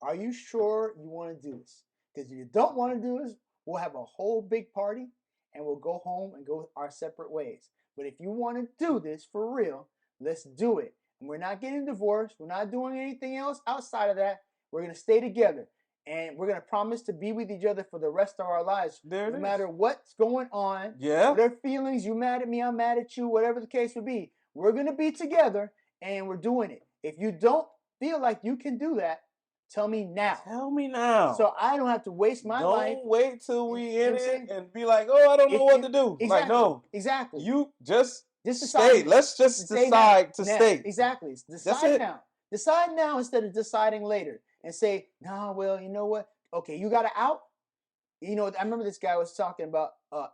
S2: are you sure you want to do this? Because if you don't want to do this, we'll have a whole big party and we'll go home and go our separate ways. But if you want to do this for real, let's do it. And we're not getting divorced. We're not doing anything else outside of that. We're going to stay together. And we're going to promise to be with each other for the rest of our lives. No matter what's going on.
S1: Yeah.
S2: Whatever feelings, you mad at me, I'm mad at you, whatever the case would be. We're going to be together and we're doing it. If you don't feel like you can do that, tell me now.
S1: Tell me now.
S2: So I don't have to waste my life.
S1: Don't wait till we in it and be like, oh, I don't know what to do.
S2: Exactly.
S1: Like, no.
S2: Exactly.
S1: You just
S2: decide.
S1: Stay. Let's just decide to stay.
S2: Exactly. Decide now. Decide now instead of deciding later. And say, no, well, you know what? Okay, you got an out. You know, I remember this guy was talking about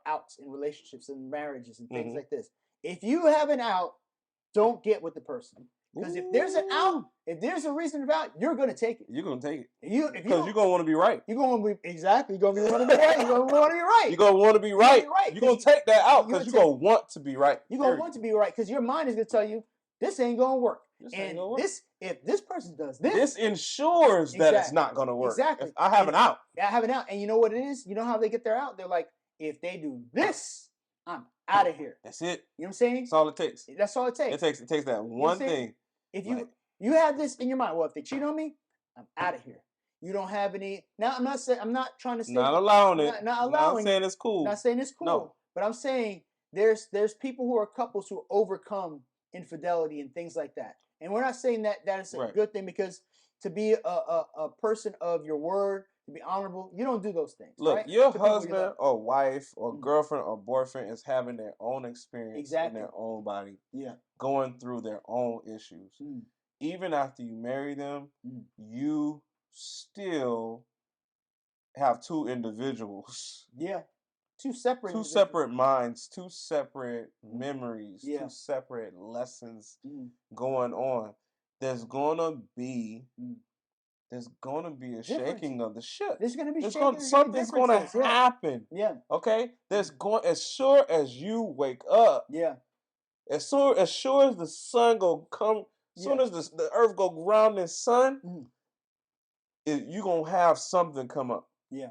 S2: outs in relationships and marriages and things like this. If you have an out, don't get with the person. Because if there's an out, if there's a reason about, you're gonna take it.
S1: You're gonna take it.
S2: Because
S1: you're gonna want to be right.
S2: You're gonna be exactly. You're gonna want to be right. You're gonna want to be right.
S1: You're gonna want to be right. You're gonna take that out because you're gonna want to be right.
S2: You're gonna want to be right because your mind is gonna tell you this ain't gonna work. If this person does this
S1: ensures that it's not gonna work.
S2: Exactly.
S1: If I have an out.
S2: Yeah, I have an out. And you know what it is? You know how they get their out? They're like, if they do this, I'm out of here.
S1: That's it.
S2: You know what I'm saying?
S1: That's all it takes.
S2: That's all it takes.
S1: It takes that one thing.
S2: If you have this in your mind, well, if they cheat on me, I'm out of here. You don't have any. Now I'm not trying to say.
S1: Not allowing it.
S2: Not allowing.
S1: Not saying it's cool.
S2: Not saying it's cool.
S1: No.
S2: But I'm saying there's people who are couples who overcome infidelity and things like that. And we're not saying that is a good thing, because to be a person of your word, to be honorable, you don't do those things.
S1: Look,
S2: right?
S1: your husband or wife or girlfriend or boyfriend is having their own experience in their own body.
S2: Yeah.
S1: Going through their own issues. Even after you marry them, you still have two individuals.
S2: Yeah. Two separate
S1: minds, two separate memories, two separate lessons going on. There's gonna be a shaking of the ship.
S2: There's gonna be
S1: something's gonna happen.
S2: Yeah.
S1: Okay. As sure as you wake up.
S2: Yeah.
S1: As sure as the sun go come. As soon as the earth go ground in sun, you gonna have something come up.
S2: Yeah.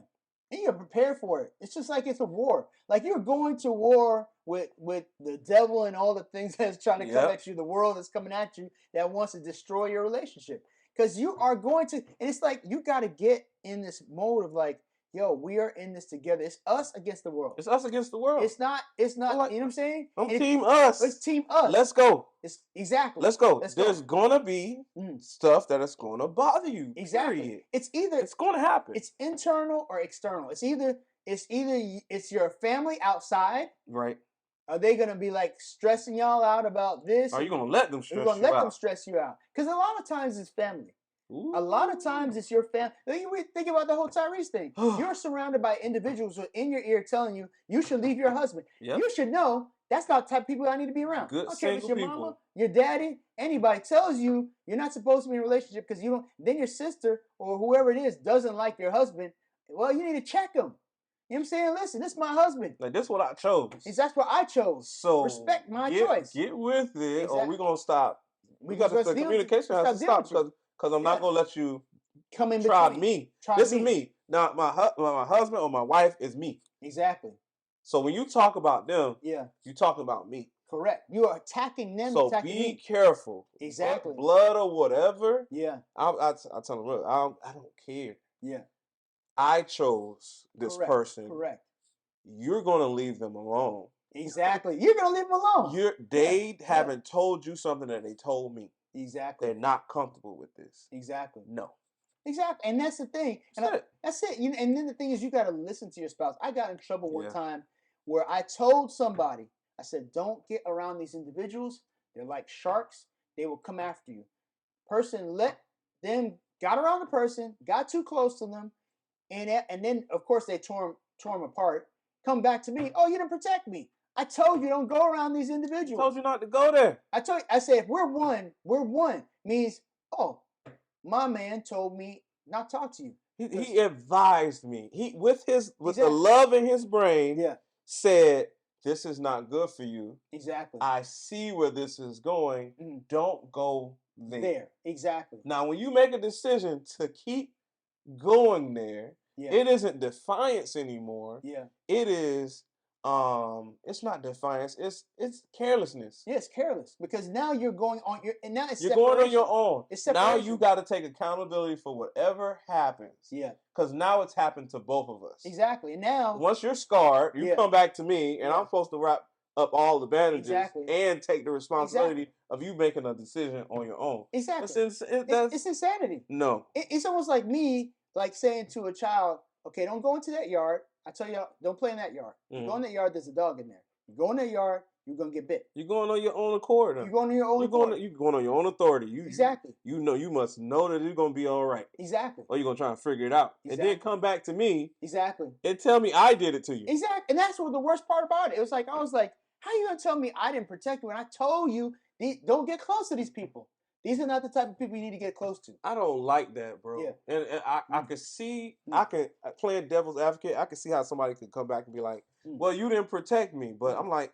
S2: And you're prepared for it. It's just like it's a war. Like you're going to war with the devil and all the things that's trying to come at you, the world that's coming at you that wants to destroy your relationship. Because you are going to, and it's like you got to get in this mode of like, yo, we are in this together. It's us against the world.
S1: It's us against the world.
S2: It's not, like, you know what I'm saying?
S1: I'm team us.
S2: It's team us.
S1: Let's go.
S2: Exactly.
S1: Let's go. There's going to be stuff that is going to bother you.
S2: Exactly.
S1: Period.
S2: It's
S1: going to happen.
S2: It's internal or external. It's either your family outside.
S1: Right.
S2: Are they going to be like stressing y'all out about this?
S1: Are you going to let them stress you out?
S2: You're going to let them stress you out. Because a lot of times it's family. Ooh. A lot of times it's your family. Think about the whole Tyrese thing. You're surrounded by individuals who are in your ear telling you you should leave your husband. Yep. You should know that's not the type of people I need to be around.
S1: Good
S2: I don't care if it's your
S1: people.
S2: mama, your daddy, anybody tells you you're not supposed to be in a relationship because you don't. Then your sister or whoever it is doesn't like your husband. Well, you need to check them. You know what I'm saying? Listen, this is my husband.
S1: Like, this is what I chose.
S2: That's what I chose.
S1: So
S2: respect my choice.
S1: Get with it, or we're going to stop. The communication has to stop because I'm not going to let you
S2: come in
S1: try
S2: between.
S1: Me. This is me. Now, my husband or my wife is me.
S2: Exactly. So
S1: when you talk about them, you're talking about me.
S2: Correct. You are attacking them.
S1: So be careful.
S2: Exactly.
S1: Blood or whatever.
S2: Yeah.
S1: I tell them, look, I don't care.
S2: Yeah.
S1: I chose this person.
S2: Correct.
S1: You're going to leave them alone.
S2: Exactly. You're going to leave them alone.
S1: They haven't told you something that they told me.
S2: Exactly.
S1: They're not comfortable with this.
S2: Exactly.
S1: No.
S2: Exactly. And that's the thing. That's it. And then the thing is, you got to listen to your spouse. I got in trouble one time where I told somebody, I said, don't get around these individuals. They're like sharks. They will come after you. Person got around the person, got too close to them, and then of course they tore them apart. Come back to me. Oh, you didn't protect me. I told you don't go around these individuals.
S1: I told you not to go there.
S2: I say if we're one means, oh, my man told me not to talk to you.
S1: He advised me. He with the love in his brain, said, this is not good for you.
S2: Exactly.
S1: I see where this is going. Mm-hmm. Don't go there.
S2: Exactly.
S1: Now, when you make a decision to keep going there, it isn't defiance anymore. Yeah. It is it's not defiance, it's carelessness.
S2: Yeah, it's careless. Because now you're going on
S1: you're going on your own. Now you gotta take accountability for whatever happens. Yeah. Because now it's happened to both of us.
S2: Exactly. And now
S1: once you're scarred, you come back to me and I'm supposed to wrap up all the bandages and take the responsibility of you making a decision on your own.
S2: Exactly. It's insanity.
S1: No.
S2: It's almost like me saying to a child, okay, don't go into that yard. I tell you, don't play in that yard. You go in that yard, there's a dog in there. You go in that yard, you're going to get bit.
S1: You're going on your own accord.
S2: You're going on your own accord.
S1: You're going on your own authority.
S2: Exactly.
S1: You must know that it's going to be all right.
S2: Exactly.
S1: Or you're going to try and figure it out. Exactly. And then come back to me.
S2: Exactly.
S1: And tell me I did it to you.
S2: Exactly. And that's what the worst part about it. It was like, I was like, how are you going to tell me I didn't protect you when I told you don't get close to these people? These are not the type of people you need to get close to.
S1: I don't like that, bro. Yeah. And I can see, playing devil's advocate, I can see how somebody could come back and be like, well, you didn't protect me. But I'm like,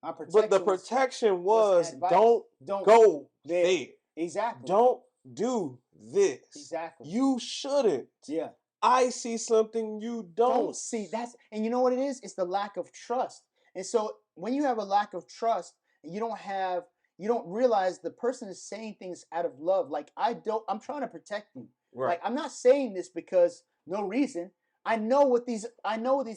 S1: but the protection was don't go there.
S2: Exactly.
S1: Don't do this.
S2: Exactly.
S1: You shouldn't.
S2: Yeah.
S1: I see something you don't
S2: see. And you know what it is? It's the lack of trust. And so when you have a lack of trust, you don't realize the person is saying things out of love. Like, I'm trying to protect you. Right. Like, I'm not saying this because no reason. I know what these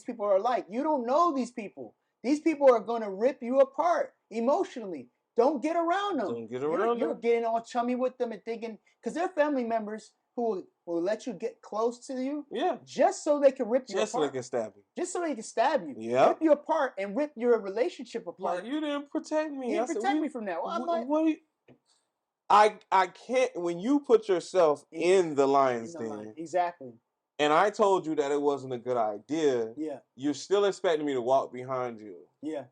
S2: people are like. You don't know these people. These people are going to rip you apart emotionally. Don't get around them.
S1: Don't get around them.
S2: You're getting all chummy with them and thinking, because they're family members who will let you get close to you. Yeah. Just so they can rip you apart.
S1: Just so they can stab you.
S2: Just so they can stab you.
S1: Yeah.
S2: Rip you apart and rip your relationship apart.
S1: Like, you didn't protect me.
S2: You didn't protect me from that. Well, I'm like,
S1: I can't, when you put yourself in the lion's den.
S2: Exactly.
S1: And I told you that it wasn't a good idea.
S2: Yeah.
S1: You're still expecting me to walk behind you.
S2: Yeah.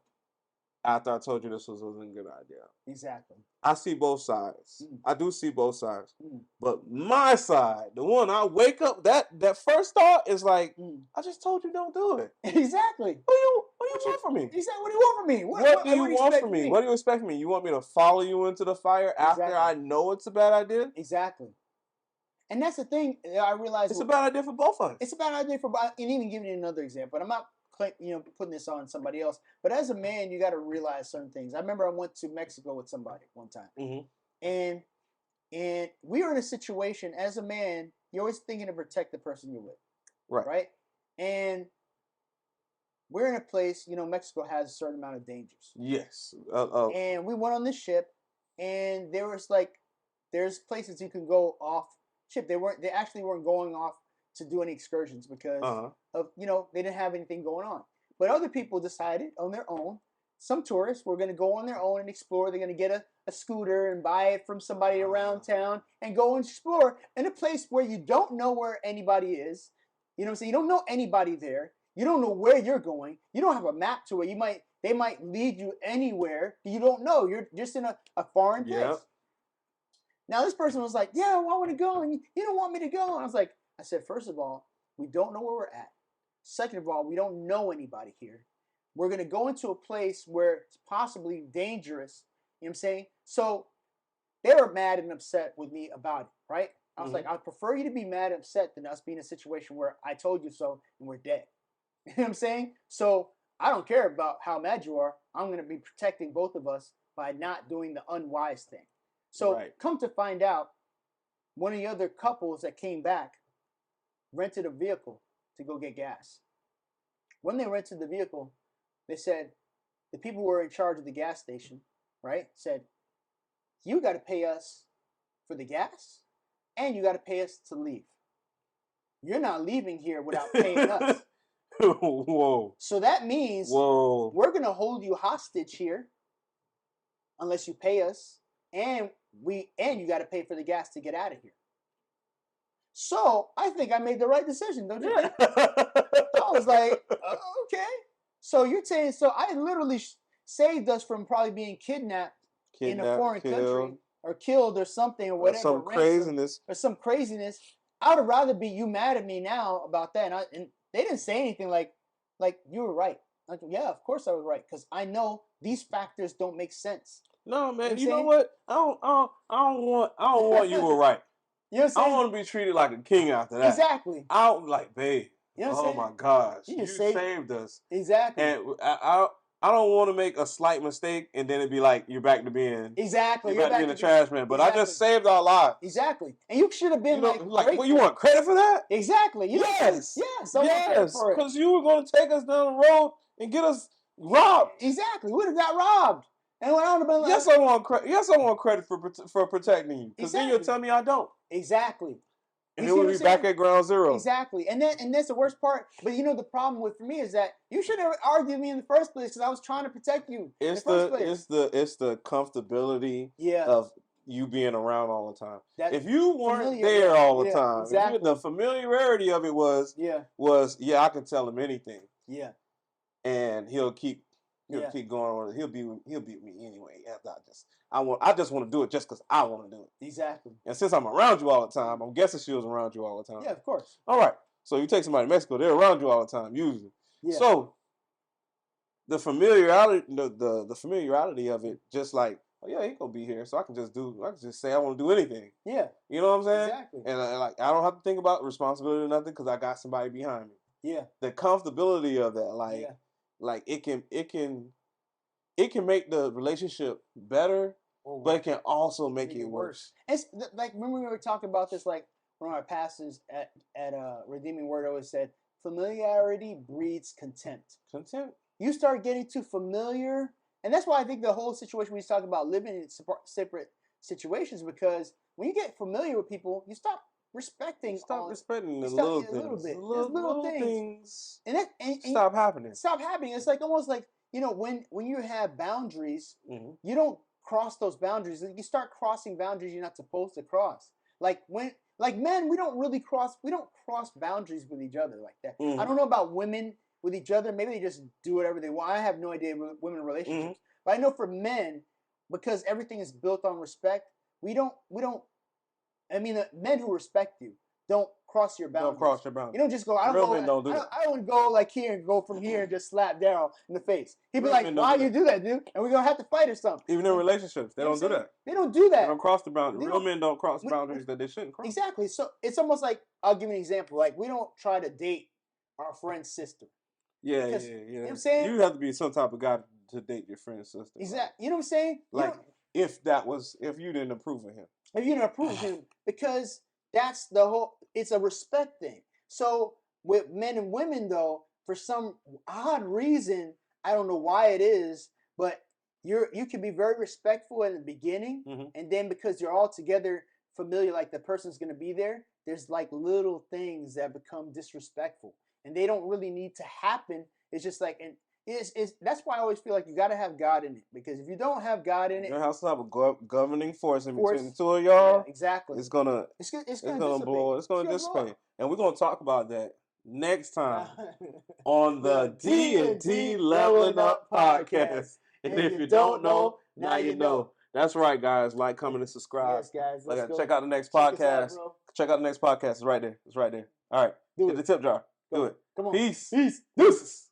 S1: After I told you this wasn't a good idea.
S2: Exactly.
S1: I see both sides. I do see both sides. But my side, the one I wake up, that first thought is like, I just told you don't do it.
S2: Exactly.
S1: What do you want from me?
S2: Exactly. What do you want from me?
S1: What do you want from me? What do you expect from me? You want me to follow you into the fire after I know it's a bad idea?
S2: Exactly. And that's the thing that I realized.
S1: It's a bad idea for both of us.
S2: It's a bad idea and even giving you another example. And I'm not putting this on somebody else. But as a man, you got to realize certain things. I remember I went to Mexico with somebody one time. Mm-hmm. And we were in a situation, as a man, you're always thinking to protect the person you're with. Right? And we're in a place, Mexico has a certain amount of dangers.
S1: Yes.
S2: And we went on this ship, and there's places you can go off ship. They actually weren't going off to do any excursions because of, they didn't have anything going on. But other people decided on their own, some tourists were going to go on their own and explore. They're going to get a scooter and buy it from somebody around town and go and explore in a place where you don't know where anybody is. You know what I'm saying? You don't know anybody there. You don't know where you're going. You don't have a map to where they might lead you anywhere. You don't know. You're just in a foreign place. Yep. Now this person was like, yeah, well, I want to go, and you don't want me to go. And I said, first of all, we don't know where we're at. Second of all, we don't know anybody here. We're going to go into a place where it's possibly dangerous. You know what I'm saying? So they were mad and upset with me about it, right? I was like, I'd prefer you to be mad and upset than us be in a situation where I told you so and we're dead. You know what I'm saying? So I don't care about how mad you are. I'm going to be protecting both of us by not doing the unwise thing. So come to find out, one of the other couples that came back rented a vehicle to go get gas. When they rented the vehicle, they said, the people who were in charge of the gas station, right, said, you got to pay us for the gas and you got to pay us to leave. You're not leaving here without paying us.
S1: Whoa.
S2: So that means we're going to hold you hostage here unless you pay us. And and you got to pay for the gas to get out of here. So I think I made the right decision, don't you think? I was like, okay. So you're saying, so I literally saved us from probably being kidnapped in a foreign country or killed or something or whatever.
S1: Some craziness.
S2: Or some craziness. I would rather be you mad at me now about that. And they didn't say anything like you were right. Like, yeah, of course I was right, because I know these factors don't make sense.
S1: No, man. You know what? I don't want you were right.
S2: You know what I'm saying?
S1: I want to be treated like a king after that.
S2: Exactly.
S1: I'm like, babe. You know what I'm saying? My gosh, you saved us.
S2: Exactly.
S1: And I don't want to make a slight mistake and then it'd be like you're back to being
S2: you're
S1: back to being a trash man. But I just saved our lives.
S2: Exactly. And you should have been
S1: well, you want credit for that?
S2: Exactly.
S1: Yes.
S2: Yes.
S1: Because you were going to take us down the road and get us robbed.
S2: Exactly. We would have got robbed. And when I would have been like,
S1: yes, I want credit for protecting you. Because then you'll tell me I don't.
S2: Exactly.
S1: And then we'll be back at ground zero.
S2: Exactly. And that's the worst part. But the problem for me is that you should have argued with me in the first place, because I was trying to protect you.
S1: It's the comfortability of you being around all the time. If you weren't there all the time, the familiarity of it was I can tell him anything.
S2: Yeah.
S1: And he'll keep going on. He'll beat me anyway. I just want to do it just because I want to do it.
S2: Exactly.
S1: And since I'm around you all the time, I'm guessing she was around you all the time.
S2: Yeah, of course.
S1: All right. So you take somebody to Mexico, they're around you all the time, usually. Yeah. So the familiarity of it, just like, oh yeah, he gonna be here, so I can just say I want to do anything.
S2: Yeah.
S1: You know what I'm saying?
S2: Exactly.
S1: And I don't have to think about responsibility or nothing, because I got somebody behind me.
S2: Yeah.
S1: The comfortability of that, like it can make the relationship better, but it can also make it worse.
S2: It's like, remember we were talking about this, like one of our pastors at Redeeming Word always said, familiarity breeds contempt.
S1: Contempt.
S2: You start getting too familiar, and that's why I think the whole situation we talk about living in separate situations, because when you get familiar with people, you stop respecting.
S1: Respecting the little things. Little things.
S2: And
S1: stop happening.
S2: Stop happening. It's like almost like, when you have boundaries, you don't cross those boundaries. You start crossing boundaries you're not supposed to cross. Like men, we don't cross boundaries with each other like that. I don't know about women with each other. Maybe they just do whatever they want. I have no idea with women relationships. But I know for men, because everything is built on respect, the men who respect you don't cross your boundaries.
S1: Don't cross your boundaries.
S2: You don't just go, I don't go like here and go from here and just slap Daryl in the face. He'd be like, why you do that, dude? And we're going to have to fight or something.
S1: Even in relationships, they don't do that.
S2: They don't do that.
S1: They don't cross the boundaries. Real men don't cross boundaries that they shouldn't cross.
S2: Exactly. So it's almost like, I'll give you an example. Like, we don't try to date our friend's sister.
S1: Yeah. You know what I'm saying? You have to be some type of guy to date your friend's sister.
S2: Exactly. You know what I'm saying?
S1: Like, if you didn't approve of him.
S2: If you didn't approve of him, because that's it's a respect thing. So with men and women, though, for some odd reason, I don't know why it is, but you can be very respectful in the beginning, and then because you're all together familiar, like the person's going to be there, there's like little things that become disrespectful, and they don't really need to happen. It's just like, and that's why I always feel like you got to have God in it, because if you don't have God in it,
S1: you have to have a governing force in between the two of y'all.
S2: Yeah, exactly.
S1: It's gonna blow. It's gonna dissipate, and we're gonna talk about that next time on the D&D Leveling Up podcast. And if you don't know, now you know. That's right, guys. Like, comment, and subscribe.
S2: Yes, guys.
S1: Check out the next podcast. Check out the next podcast. It's right there. All right. Get the tip jar. Do it.
S2: Come on.
S1: Peace.
S2: Deuces.